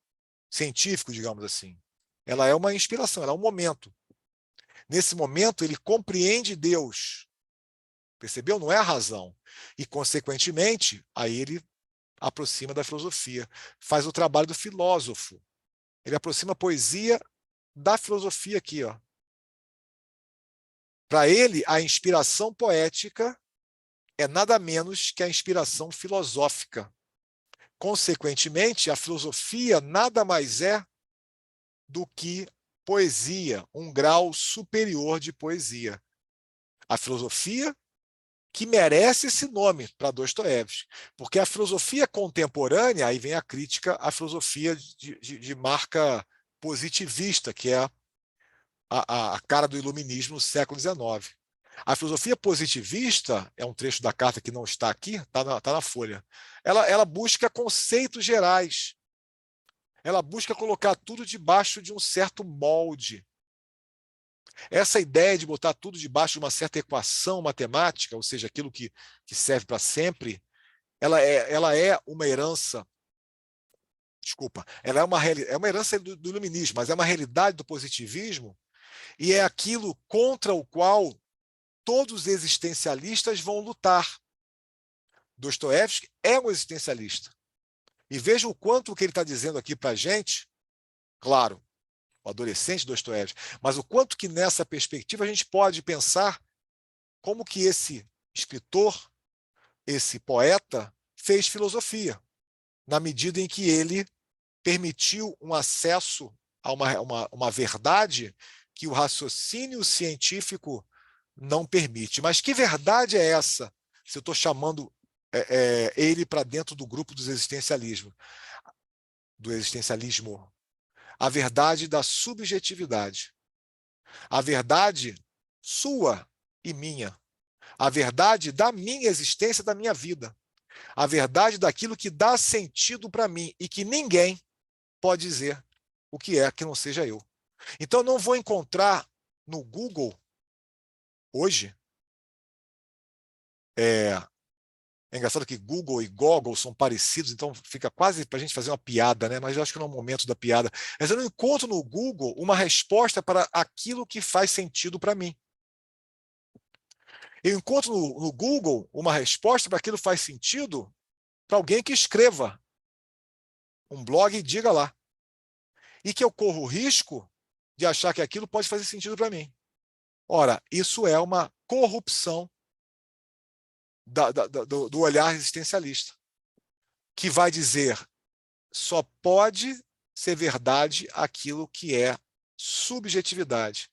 científico, digamos assim. Ela é uma inspiração, ela é um momento. Nesse momento, ele compreende Deus. Percebeu? Não é a razão. E, consequentemente, aí ele aproxima da filosofia. Faz o trabalho do filósofo. Ele aproxima a poesia da filosofia aqui. Para ele, a inspiração poética é nada menos que a inspiração filosófica. Consequentemente, a filosofia nada mais é do que poesia, um grau superior de poesia. A filosofia que merece esse nome para Dostoiévski, porque a filosofia contemporânea, aí vem a crítica à filosofia de marca positivista, que é a cara do iluminismo no século XIX. A filosofia positivista, é um trecho da carta que não está aqui, está na folha, ela busca conceitos gerais, ela busca colocar tudo debaixo de um certo molde. Essa ideia de botar tudo debaixo de uma certa equação matemática, ou seja, aquilo que serve para sempre, ela é uma herança, desculpa, ela é uma herança do iluminismo, mas é uma realidade do positivismo, e é aquilo contra o qual todos os existencialistas vão lutar. Dostoiévski é um existencialista. E veja o quanto o que ele está dizendo aqui para a gente, claro, o adolescente Dostoiévski, mas o quanto que nessa perspectiva a gente pode pensar como que esse escritor, esse poeta, fez filosofia, na medida em que ele permitiu um acesso a uma verdade que o raciocínio científico não permite. Mas que verdade é essa, se eu estou chamando ele para dentro do grupo do existencialismo? A verdade da subjetividade. A verdade sua e minha. A verdade da minha existência, da minha vida. A verdade daquilo que dá sentido para mim e que ninguém pode dizer o que é que não seja eu. Então, eu não vou encontrar no Google, hoje, é engraçado que Google e Goggle são parecidos, então fica quase para a gente fazer uma piada, né? Mas eu acho que não é o momento da piada. Mas eu não encontro no Google uma resposta para aquilo que faz sentido para mim. Eu encontro no Google uma resposta para aquilo que faz sentido para alguém que escreva um blog e diga lá. E que eu corro o risco de achar que aquilo pode fazer sentido para mim. Ora, isso é uma corrupção do olhar existencialista, que vai dizer só pode ser verdade aquilo que é subjetividade.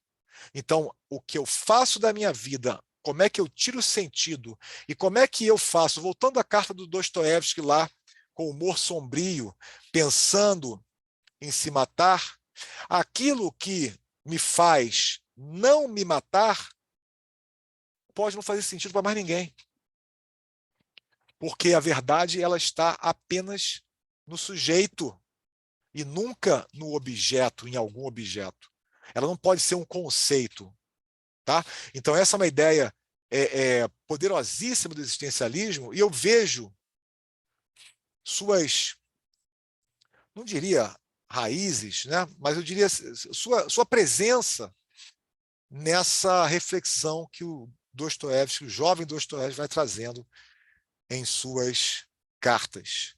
Então, o que eu faço da minha vida, como é que eu tiro sentido e como é que eu faço, voltando à carta do Dostoiévski lá, com humor sombrio, pensando em se matar, aquilo que me faz não me matar pode não fazer sentido para mais ninguém. Porque a verdade ela está apenas no sujeito e nunca no objeto, em algum objeto. Ela não pode ser um conceito. Tá? Então, essa é uma ideia poderosíssima do existencialismo, e eu vejo suas, não diria raízes, né? Mas eu diria sua presença nessa reflexão que o Dostoiévski, o jovem Dostoiévski, vai trazendo em suas cartas.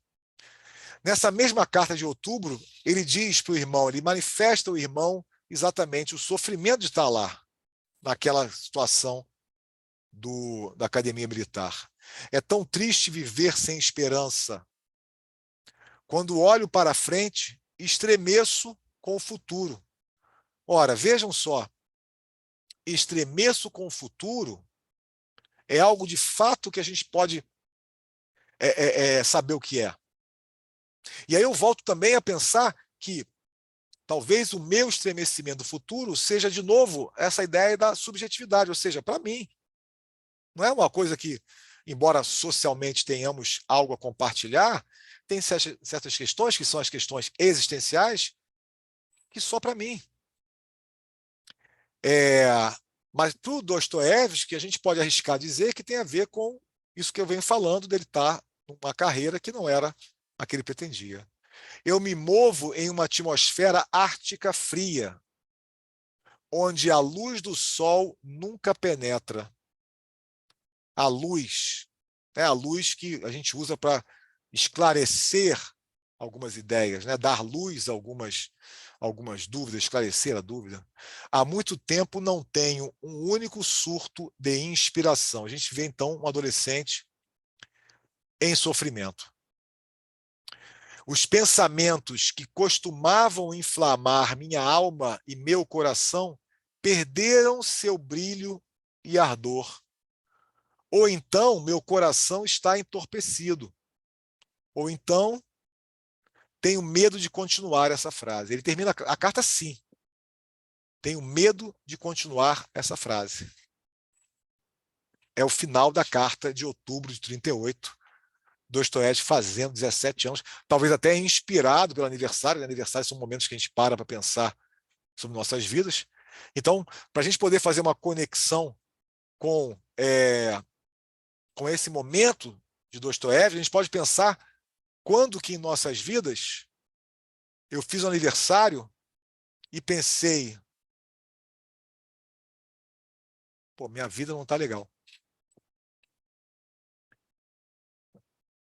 Nessa mesma carta de outubro, ele diz para o irmão, ele manifesta ao irmão exatamente o sofrimento de estar lá, naquela situação da academia militar. É tão triste viver sem esperança. Quando olho para frente, estremeço com o futuro. Ora, vejam só, estremeço com o futuro é algo de fato que a gente pode saber o que é. E aí eu volto também a pensar que talvez o meu estremecimento do futuro seja, de novo, essa ideia da subjetividade, ou seja, para mim. Não é uma coisa que, embora socialmente tenhamos algo a compartilhar, tem certas questões, que são as questões existenciais, que só para mim. Mas para o Dostoiévski, a gente pode arriscar dizer que tem a ver com isso que eu venho falando, dele estar numa carreira que não era a que ele pretendia. Eu me movo em uma atmosfera ártica fria, onde a luz do sol nunca penetra. A luz, a luz que a gente usa para esclarecer algumas ideias, dar luz a algumas dúvidas, esclarecer a dúvida. Há muito tempo não tenho um único surto de inspiração. A gente vê, então, um adolescente em sofrimento. Os pensamentos que costumavam inflamar minha alma e meu coração perderam seu brilho e ardor. Ou então, meu coração está entorpecido. Ou então, tenho medo de continuar essa frase. Ele termina a carta assim. Tenho medo de continuar essa frase. É o final da carta de outubro de 38, Dostoiévski fazendo 17 anos, talvez até inspirado pelo aniversário. Aniversários são momentos que a gente para pensar sobre nossas vidas. Então, para a gente poder fazer uma conexão com, com esse momento de Dostoiévski, a gente pode pensar quando que em nossas vidas eu fiz um aniversário e pensei, pô, minha vida não está legal.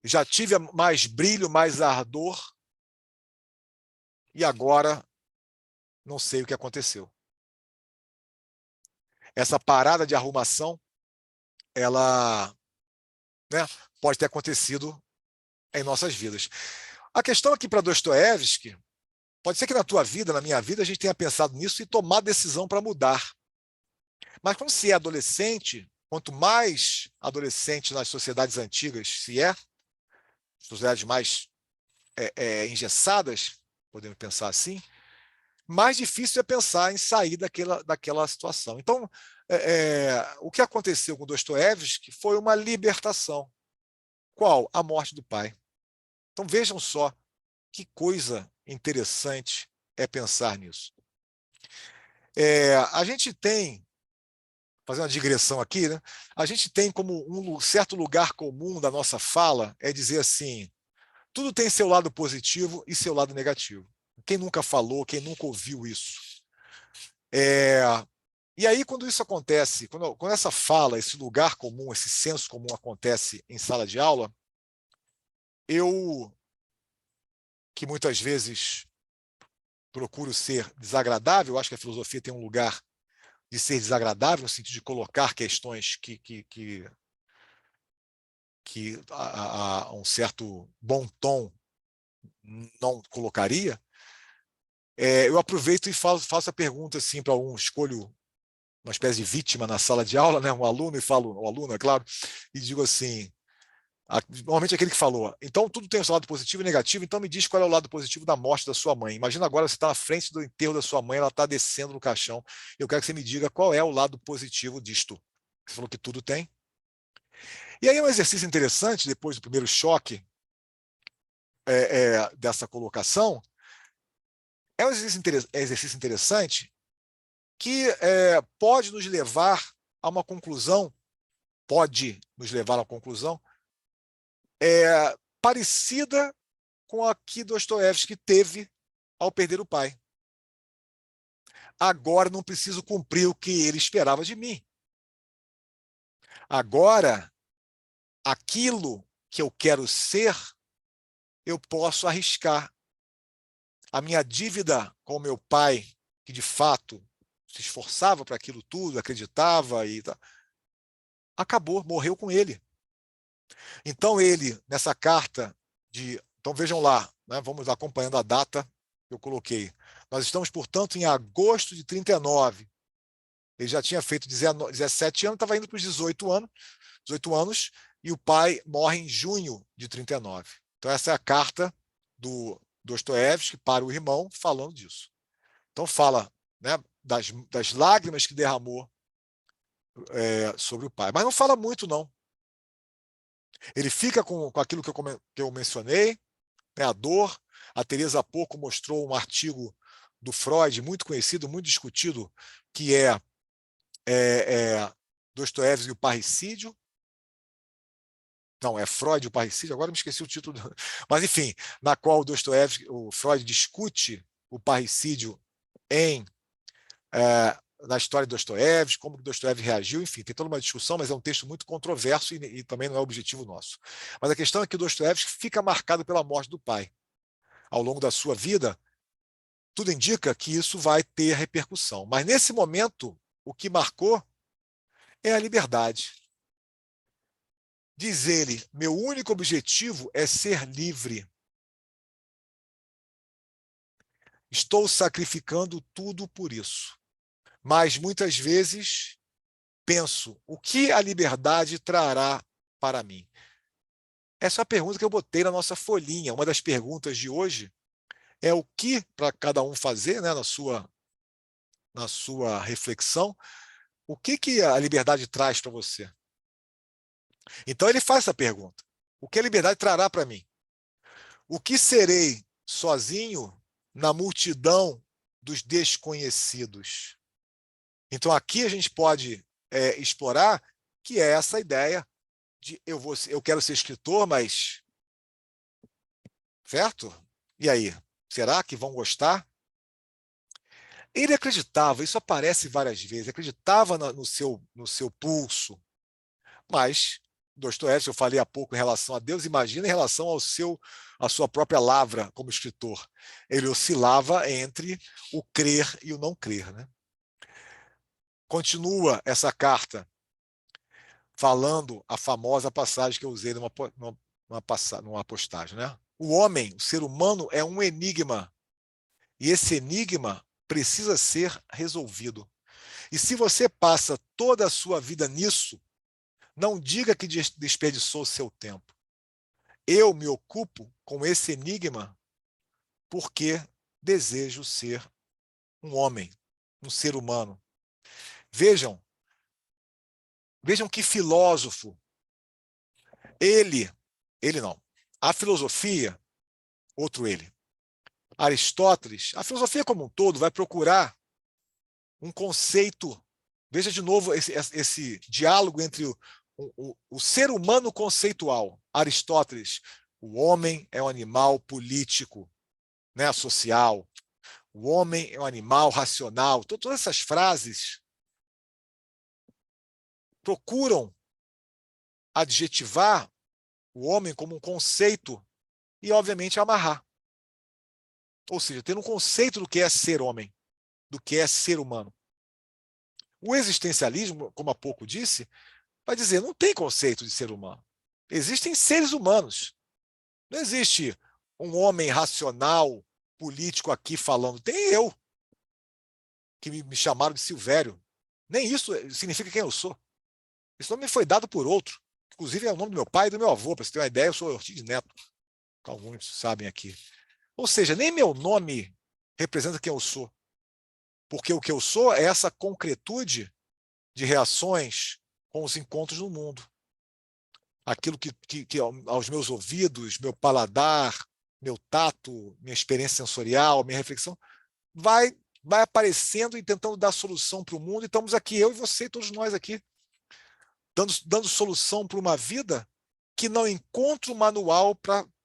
Já tive mais brilho, mais ardor, e agora não sei o que aconteceu. Essa parada de arrumação, ela, né, pode ter acontecido em nossas vidas. A questão aqui para Dostoiévski, pode ser que na tua vida, na minha vida, a gente tenha pensado nisso e tomado decisão para mudar. Mas quando se é adolescente, quanto mais adolescente nas sociedades antigas se é, sociedades mais engessadas, podemos pensar assim, mais difícil é pensar em sair daquela situação. Então, o que aconteceu com Dostoiévski foi uma libertação. Qual? A morte do pai. Então, vejam só que coisa interessante é pensar nisso. A gente tem, fazendo uma digressão aqui, né? A gente tem como um certo lugar comum da nossa fala é dizer assim, tudo tem seu lado positivo e seu lado negativo. Quem nunca falou, quem nunca ouviu isso? E aí, quando isso acontece, quando essa fala, esse lugar comum, esse senso comum acontece em sala de aula, eu, que muitas vezes procuro ser desagradável, acho que a filosofia tem um lugar de ser desagradável, no sentido de colocar questões que a um certo bom tom não colocaria, eu aproveito e faço a pergunta assim para escolho uma espécie de vítima na sala de aula, né, um aluno, e falo, um aluno, é claro, e digo assim, normalmente aquele que falou, então tudo tem o seu lado positivo e negativo, então me diz qual é o lado positivo da morte da sua mãe. Imagina agora você está na frente do enterro da sua mãe, ela está descendo no caixão, eu quero que você me diga qual é o lado positivo disto. Você falou que tudo tem. E aí é um exercício interessante, depois do primeiro choque dessa colocação, é um exercício interessante que pode nos levar a uma conclusão, parecida com a que Dostoiévski teve ao perder o pai. Agora não preciso cumprir o que ele esperava de mim. Agora, aquilo que eu quero ser, eu posso arriscar. A minha dívida com meu pai, que de fato se esforçava para aquilo tudo, acreditava e acabou, morreu com ele. Então ele, nessa carta então vejam lá, né, vamos acompanhando a data que eu coloquei. Nós estamos, portanto, em agosto de 39. Ele já tinha feito 17 anos, estava indo para os 18 anos, e o pai morre em junho de 39. Então essa é a carta do Dostoiévski para o irmão falando disso. Então fala, né, das lágrimas que derramou sobre o pai. Mas não fala muito, não. Ele fica com aquilo que eu mencionei, né, a dor. A Teresa há pouco mostrou um artigo do Freud, muito conhecido, muito discutido, que Dostoiévski e o parricídio. Não, é Freud e o parricídio, agora me esqueci o título. Mas, enfim, na qual o Freud discute o parricídio na história de Dostoiévski, como Dostoiévski reagiu, enfim, tem toda uma discussão, mas é um texto muito controverso e também não é objetivo nosso. Mas a questão é que Dostoiévski fica marcado pela morte do pai. Ao longo da sua vida, tudo indica que isso vai ter repercussão. Mas, nesse momento, o que marcou é a liberdade. Diz ele: meu único objetivo é ser livre. Estou sacrificando tudo por isso. Mas, muitas vezes, penso: o que a liberdade trará para mim? Essa é a pergunta que eu botei na nossa folhinha. Uma das perguntas de hoje é o que, para cada um fazer, né, na sua reflexão, o que a liberdade traz para você? Então ele faz essa pergunta: o que a liberdade trará para mim? O que serei sozinho na multidão dos desconhecidos? Então aqui a gente pode explorar que é essa ideia de eu quero ser escritor, mas certo? E aí, será que vão gostar? Ele acreditava, isso aparece várias vezes, acreditava no seu pulso, mas Dostoiévski, eu falei há pouco em relação a Deus, imagina em relação à sua própria lavra como escritor. Ele oscilava entre o crer e o não crer, né? Continua essa carta falando a famosa passagem que eu usei numa postagem, né? O homem, o ser humano, é um enigma, e esse enigma precisa ser resolvido. E se você passa toda a sua vida nisso, não diga que desperdiçou seu tempo. Eu me ocupo com esse enigma porque desejo ser um homem, um ser humano. Vejam, vejam que filósofo. Ele não. A filosofia, outro ele. Aristóteles, a filosofia como um todo vai procurar um conceito. Veja de novo esse diálogo entre o ser humano conceitual. Aristóteles, o homem é um animal político, né, social. O homem é um animal racional. Todas essas frases procuram adjetivar o homem como um conceito e, obviamente, amarrar. Ou seja, ter um conceito do que é ser homem, do que é ser humano. O existencialismo, como há pouco disse, vai dizer, não tem conceito de ser humano. Existem seres humanos. Não existe um homem racional, político aqui falando. Tem eu, que me chamaram de Silvério. Nem isso significa quem eu sou. Esse nome me foi dado por outro. Inclusive é o nome do meu pai e do meu avô. Para você ter uma ideia, eu sou Ortiz Neto, que alguns sabem aqui. Ou seja, nem meu nome representa quem eu sou. Porque o que eu sou é essa concretude de reações com os encontros no mundo. Aquilo que aos meus ouvidos, meu paladar, meu tato, minha experiência sensorial, minha reflexão, vai aparecendo e tentando dar solução para o mundo. E estamos aqui, eu e você, todos nós aqui, dando solução para uma vida que não encontra o manual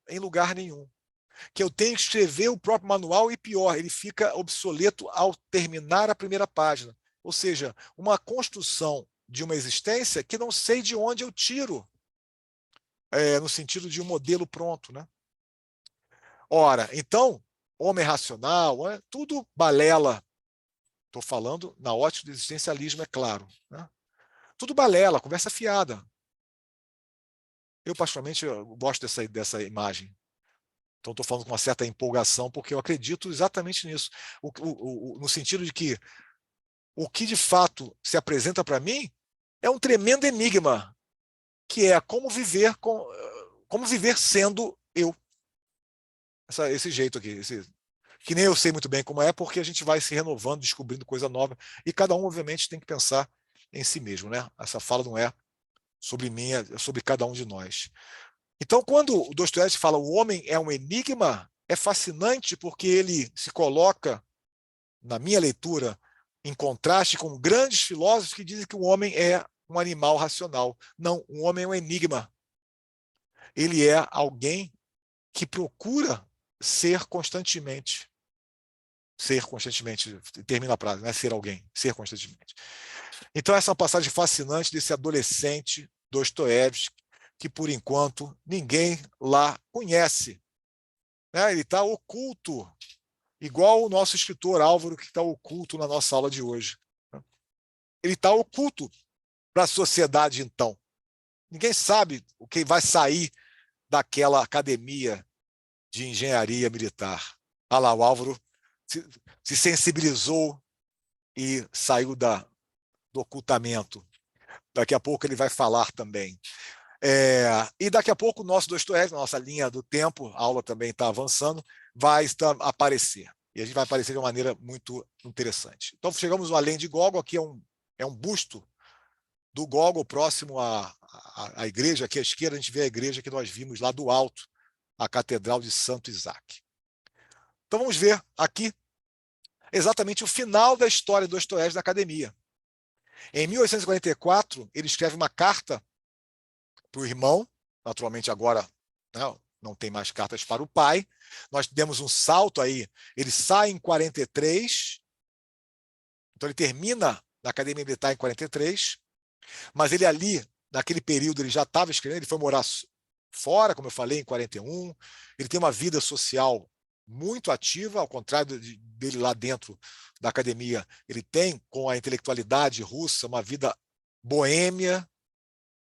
em lugar nenhum. Que eu tenho que escrever o próprio manual e, pior, ele fica obsoleto ao terminar a primeira página. Ou seja, uma construção de uma existência que não sei de onde eu tiro, no sentido de um modelo pronto, né? Ora, então, homem racional, tudo balela. Estou falando na ótica do existencialismo, é claro. Né? Tudo balela, conversa fiada. Eu, particularmente, gosto dessa imagem. Então, estou falando com uma certa empolgação, porque eu acredito exatamente nisso. No sentido de que o que de fato se apresenta para mim é um tremendo enigma, que é como viver sendo eu. Esse jeito aqui, que nem eu sei muito bem como é, porque a gente vai se renovando, descobrindo coisa nova, e cada um, obviamente, tem que pensar em si mesmo. Né? Essa fala não é sobre mim, é sobre cada um de nós. Então, quando o Dostoiévski fala o homem é um enigma, é fascinante porque ele se coloca, na minha leitura, em contraste com grandes filósofos que dizem que o homem é um animal racional. Não, o homem é um enigma. Ele é alguém que procura ser constantemente. Ser constantemente, termina a frase, não é ser alguém, ser constantemente. Então, essa é uma passagem fascinante desse adolescente Dostoiévski, que, por enquanto, ninguém lá conhece. Né? Ele está oculto igual o nosso escritor Álvaro, que está oculto na nossa aula de hoje. Ele está oculto para a sociedade, então. Ninguém sabe o que vai sair daquela academia de engenharia militar. Ah lá, o Álvaro se sensibilizou e saiu do ocultamento. Daqui a pouco ele vai falar também. E daqui a pouco o nosso Dostoiévski, nossa linha do tempo, a aula também está avançando, vai aparecer. E a gente vai aparecer de uma maneira muito interessante. Então, chegamos ao Além de Gogol, aqui é um busto do Gogol próximo à igreja, aqui à esquerda a gente vê a igreja que nós vimos lá do alto, a Catedral de Santo Isaac. Então vamos ver aqui exatamente o final da história do Dostoiévski na academia. Em 1844, ele escreve uma carta para o irmão, naturalmente agora, né, não tem mais cartas para o pai. Nós demos um salto aí, ele sai em 43, então ele termina na Academia Militar em 43, mas ele ali, naquele período, ele já estava escrevendo, ele foi morar fora, como eu falei, em 41, ele tem uma vida social muito ativa, ao contrário dele lá dentro da academia, ele tem, com a intelectualidade russa, uma vida boêmia,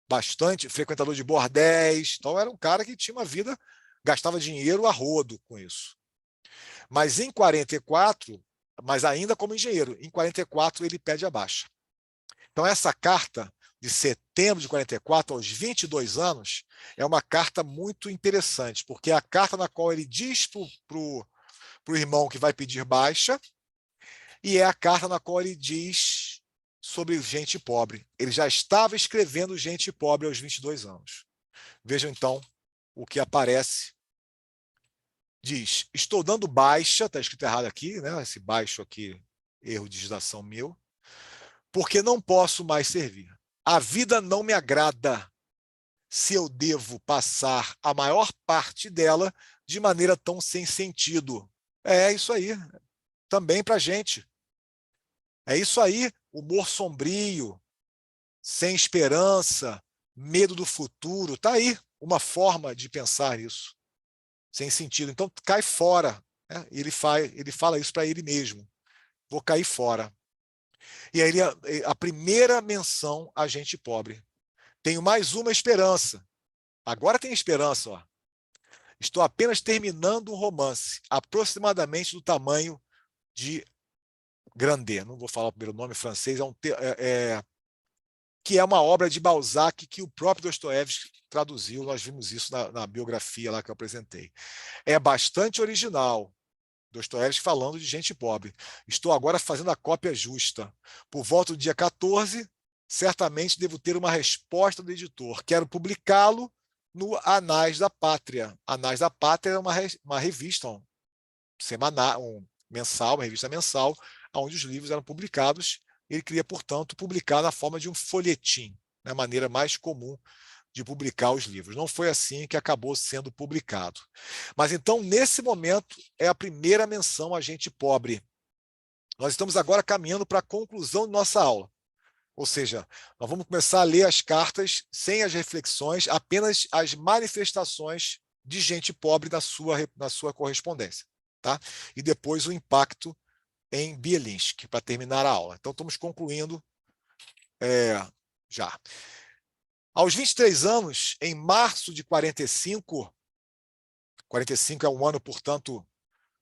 bastante frequentador de bordéis, então era um cara que tinha uma vida, gastava dinheiro a rodo com isso. Mas em 44, mas ainda como engenheiro, em 44 ele pede a baixa. Então essa carta de setembro de 44, aos 22 anos, é uma carta muito interessante, porque é a carta na qual ele diz para o irmão que vai pedir baixa, e é a carta na qual ele diz sobre gente pobre. Ele já estava escrevendo gente pobre aos 22 anos. Vejam, então, o que aparece. Diz, estou dando baixa, está escrito errado aqui, né? Esse baixo aqui, erro de digitação meu, porque não posso mais servir. A vida não me agrada se eu devo passar a maior parte dela de maneira tão sem sentido. É isso aí, também para a gente. É isso aí, humor sombrio, sem esperança, medo do futuro. Está aí uma forma de pensar isso, sem sentido. Então, cai fora. Né? Ele fala isso para ele mesmo. Vou cair fora. E aí a primeira menção a gente pobre. Tenho mais uma esperança. Agora tem esperança. Ó. Estou apenas terminando um romance, aproximadamente do tamanho de Grandet. Não vou falar o primeiro nome francês, que é uma obra de Balzac que o próprio Dostoiévski traduziu. Nós vimos isso na biografia lá que eu apresentei. É bastante original. Dostoiévski falando de gente pobre. Estou agora fazendo a cópia justa. Por volta do dia 14, certamente devo ter uma resposta do editor. Quero publicá-lo no Anais da Pátria. Anais da Pátria é uma revista mensal, uma revista mensal, onde os livros eram publicados. Ele queria, portanto, publicar na forma de um folhetim, né, a maneira mais comum de publicar os livros. Não foi assim que acabou sendo publicado. Mas então, nesse momento, é a primeira menção a gente pobre. Nós estamos agora caminhando para a conclusão de nossa aula. Ou seja, nós vamos começar a ler as cartas sem as reflexões, apenas as manifestações de gente pobre na sua correspondência. Tá? E depois o impacto em Bielinski, para terminar a aula. Então, estamos concluindo já. Aos 23 anos, em março de 45 é um ano, portanto,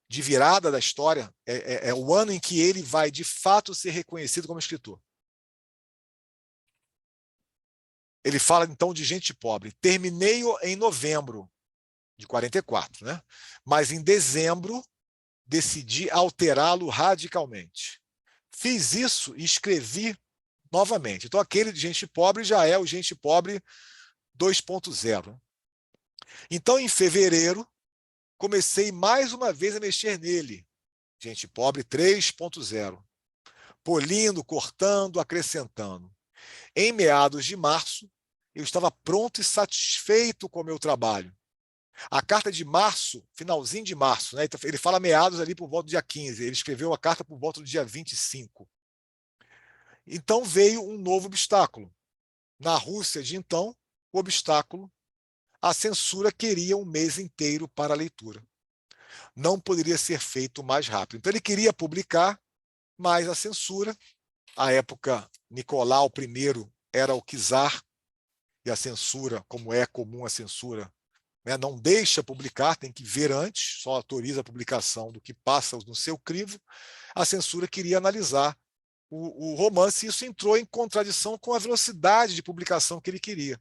de virada da história, é o ano em que ele vai, de fato, ser reconhecido como escritor. Ele fala, então, de gente pobre. Terminei-o em novembro de 44, né? Mas em dezembro decidi alterá-lo radicalmente. Fiz isso e escrevi novamente. Então, aquele de gente pobre já é o gente pobre 2.0. Então, em fevereiro, comecei mais uma vez a mexer nele. Gente pobre 3.0. Polindo, cortando, acrescentando. Em meados de março, eu estava pronto e satisfeito com o meu trabalho. A carta de março, finalzinho de março, né? Ele fala meados ali por volta do dia 15. Ele escreveu a carta por volta do dia 25. Então veio um novo obstáculo. Na Rússia de então, o obstáculo, a censura queria um mês inteiro para a leitura. não poderia ser feito mais rápido. Então ele queria publicar, mas a censura, à época Nicolau I era o czar, e a censura, como é comum a censura, né, não deixa publicar, tem que ver antes, só autoriza a publicação do que passa no seu crivo. A censura queria analisar o romance, e isso entrou em contradição com a velocidade de publicação que ele queria.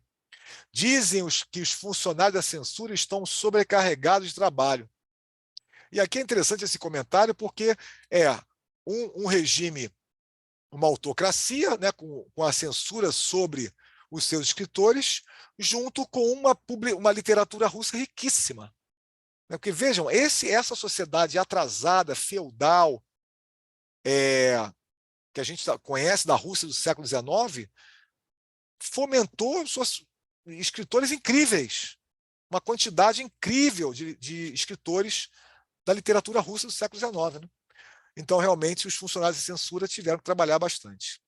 Dizem que os funcionários da censura estão sobrecarregados de trabalho. E aqui é interessante esse comentário, porque é um regime, uma autocracia, né, com a censura sobre os seus escritores, junto com uma literatura russa riquíssima. Porque, vejam, essa sociedade atrasada, feudal, que a gente conhece da Rússia do século XIX, fomentou escritores incríveis, uma quantidade incrível de escritores da literatura russa do século XIX. Né? Então, realmente, os funcionários de censura tiveram que trabalhar bastante.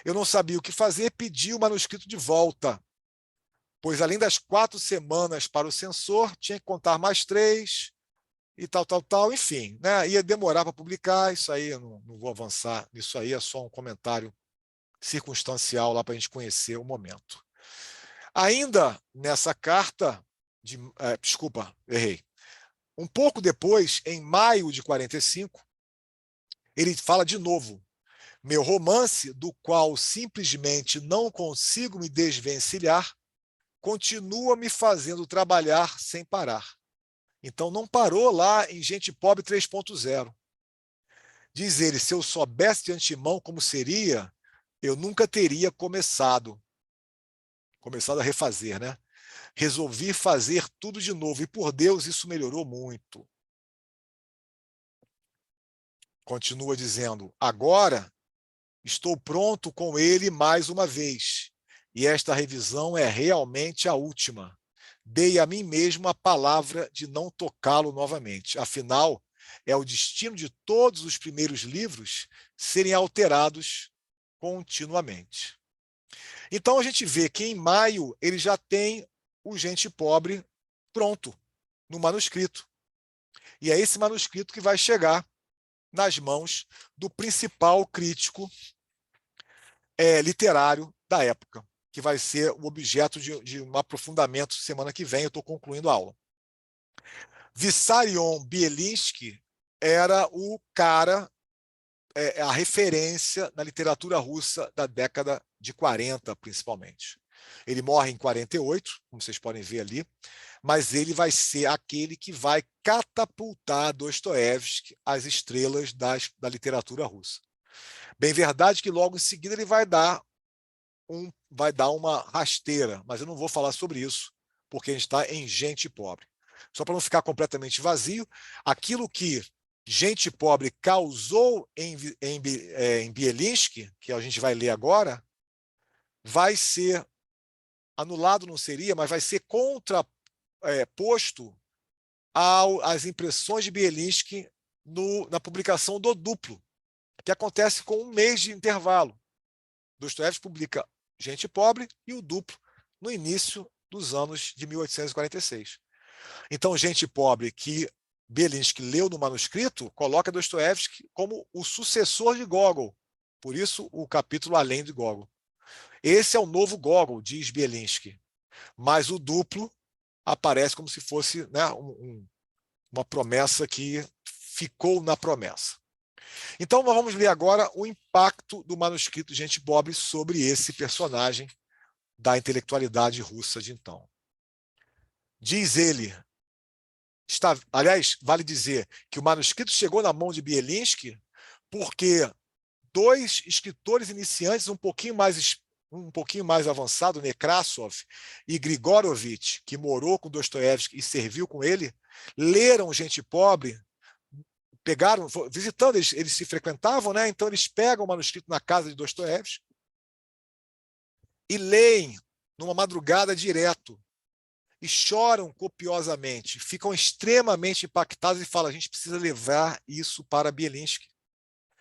Eu não sabia o que fazer, pedi o manuscrito de volta, pois, além das 4 semanas para o censor, tinha que contar mais 3, e tal, enfim, né? Ia demorar para publicar, isso aí eu não vou avançar nisso aí, é só um comentário circunstancial lá para a gente conhecer o momento. Ainda nessa carta, desculpa, errei. Um pouco depois, em maio de 45, ele fala de novo: meu romance, do qual simplesmente não consigo me desvencilhar, continua me fazendo trabalhar sem parar. Então, não parou lá em Gente Pobre 3.0. Diz ele, se eu soubesse de antemão como seria, eu nunca teria começado a refazer, né? Resolvi fazer tudo de novo, e por Deus isso melhorou muito. Continua dizendo, agora estou pronto com ele mais uma vez, e esta revisão é realmente a última. Dei a mim mesmo a palavra de não tocá-lo novamente. Afinal, é o destino de todos os primeiros livros serem alterados continuamente. Então, a gente vê que em maio ele já tem o Gente Pobre pronto, no manuscrito. E é esse manuscrito que vai chegar nas mãos do principal crítico literário da época, que vai ser o objeto de um aprofundamento semana que vem. Eu estou concluindo a aula. Vissarion Bielinski era o cara, a referência na literatura russa da década de 40, principalmente. Ele morre em 48, como vocês podem ver ali, mas ele vai ser aquele que vai catapultar Dostoiévski às estrelas da literatura russa. Bem verdade que logo em seguida ele vai dar uma rasteira, mas eu não vou falar sobre isso, porque a gente está em Gente Pobre. Só para não ficar completamente vazio, aquilo que Gente Pobre causou em Bielinski, que a gente vai ler agora, vai ser anulado, não seria, mas vai ser contraposto às impressões de Bielinski na publicação do Duplo, que acontece com um mês de intervalo. Dostoiévski publica Gente Pobre e o Duplo no início dos anos de 1846. Então, Gente Pobre, que Bielinski leu no manuscrito, coloca Dostoiévski como o sucessor de Gogol. Por isso, o capítulo Além de Gogol. Esse é o novo Gogol, diz Bielinski. Mas o Duplo aparece como se fosse, né, uma promessa que ficou na promessa. Então, nós vamos ler agora o impacto do manuscrito Gente Pobre sobre esse personagem da intelectualidade russa de então. Diz ele, aliás, vale dizer que o manuscrito chegou na mão de Bielinski porque 2 escritores iniciantes um pouquinho mais avançado, Nekrasov e Grigorovich, que morou com Dostoiévski e serviu com ele, leram Gente Pobre, pegaram, visitando, eles se frequentavam, né? Então eles pegam o manuscrito na casa de Dostoiévski e leem numa madrugada direto e choram copiosamente, ficam extremamente impactados e falam: a gente precisa levar isso para Bielinski.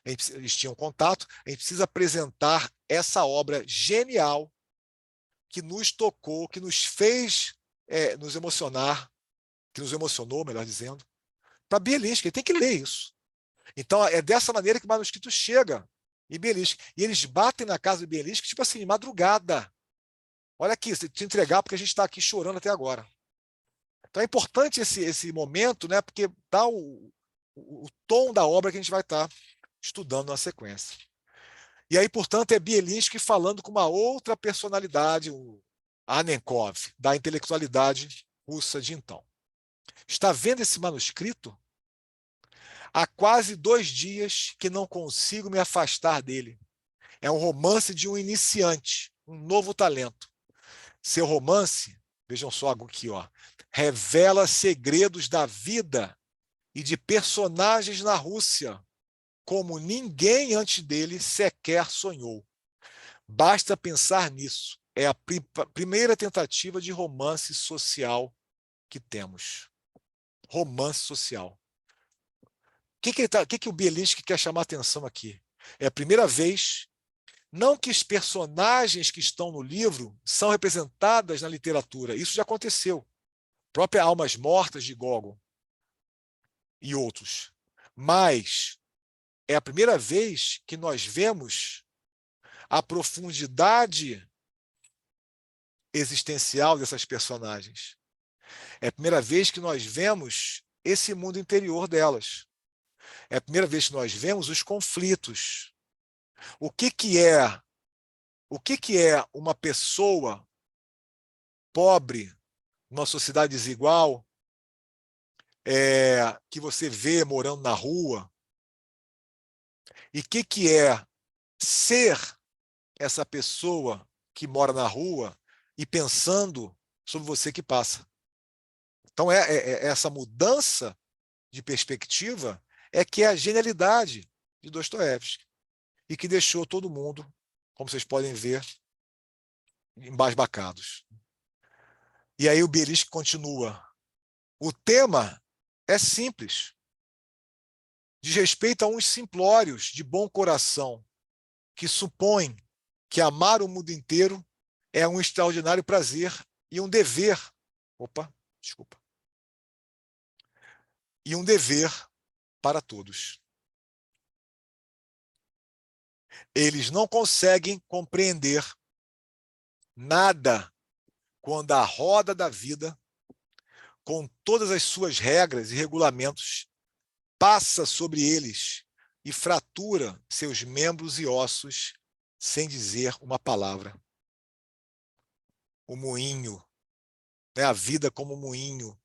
Eles tinham contato, a gente precisa apresentar essa obra genial que nos tocou, que nos fez nos emocionar, que nos emocionou, melhor dizendo, para Bielinski, ele tem que ler isso. Então, é dessa maneira que o manuscrito chega em Bielinski. E eles batem na casa de Bielinski, tipo assim, de madrugada. Olha aqui, te entregar porque a gente está aqui chorando até agora. Então é importante esse momento, né, porque dá o tom da obra que a gente vai estar estudando na sequência. E aí, portanto, é Bielinski falando com uma outra personalidade, o Annenkov, da intelectualidade russa de então. Está vendo esse manuscrito? Há quase 2 dias que não consigo me afastar dele. É um romance de um iniciante, um novo talento. Seu romance, vejam só aqui, ó, revela segredos da vida e de personagens na Rússia, como ninguém antes dele sequer sonhou. Basta pensar nisso. É a primeira tentativa de romance social que temos. Romance social. Que o Bielinski quer chamar a atenção aqui? É a primeira vez, não que os personagens que estão no livro são representadas na literatura, isso já aconteceu. Própria Almas Mortas de Gogol e outros. Mas é a primeira vez que nós vemos a profundidade existencial dessas personagens. É a primeira vez que nós vemos esse mundo interior delas. É a primeira vez que nós vemos os conflitos. O que é uma pessoa pobre numa sociedade desigual, que você vê morando na rua? E o que é ser essa pessoa que mora na rua e pensando sobre você que passa? Então, essa mudança de perspectiva é que é a genialidade de Dostoiévski e que deixou todo mundo, como vocês podem ver, embasbacados. E aí o Bielinski continua. O tema é simples. Diz respeito a uns simplórios de bom coração que supõem que amar o mundo inteiro é um extraordinário prazer e um dever. Opa, desculpa. E um dever para todos. Eles não conseguem compreender nada quando a roda da vida, com todas as suas regras e regulamentos, passa sobre eles e fratura seus membros e ossos sem dizer uma palavra. O moinho, né? A vida como moinho.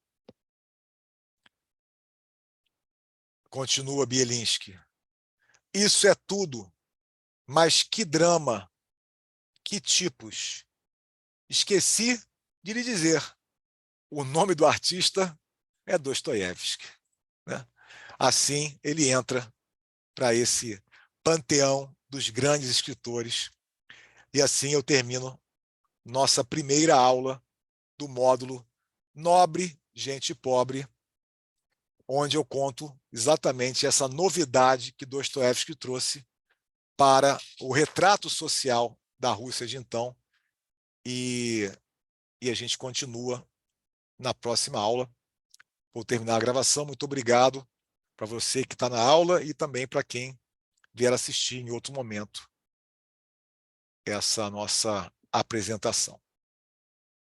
Continua Bielinski. Isso é tudo, mas que drama, que tipos. Esqueci de lhe dizer. O nome do artista é Dostoiévski, né? Assim, ele entra para esse panteão dos grandes escritores. E assim eu termino nossa primeira aula do módulo Nobre, Gente Pobre, onde eu conto exatamente essa novidade que Dostoiévski trouxe para o retrato social da Rússia de então. E a gente continua na próxima aula. Vou terminar a gravação. Muito obrigado para você que está na aula e também para quem vier assistir em outro momento essa nossa apresentação.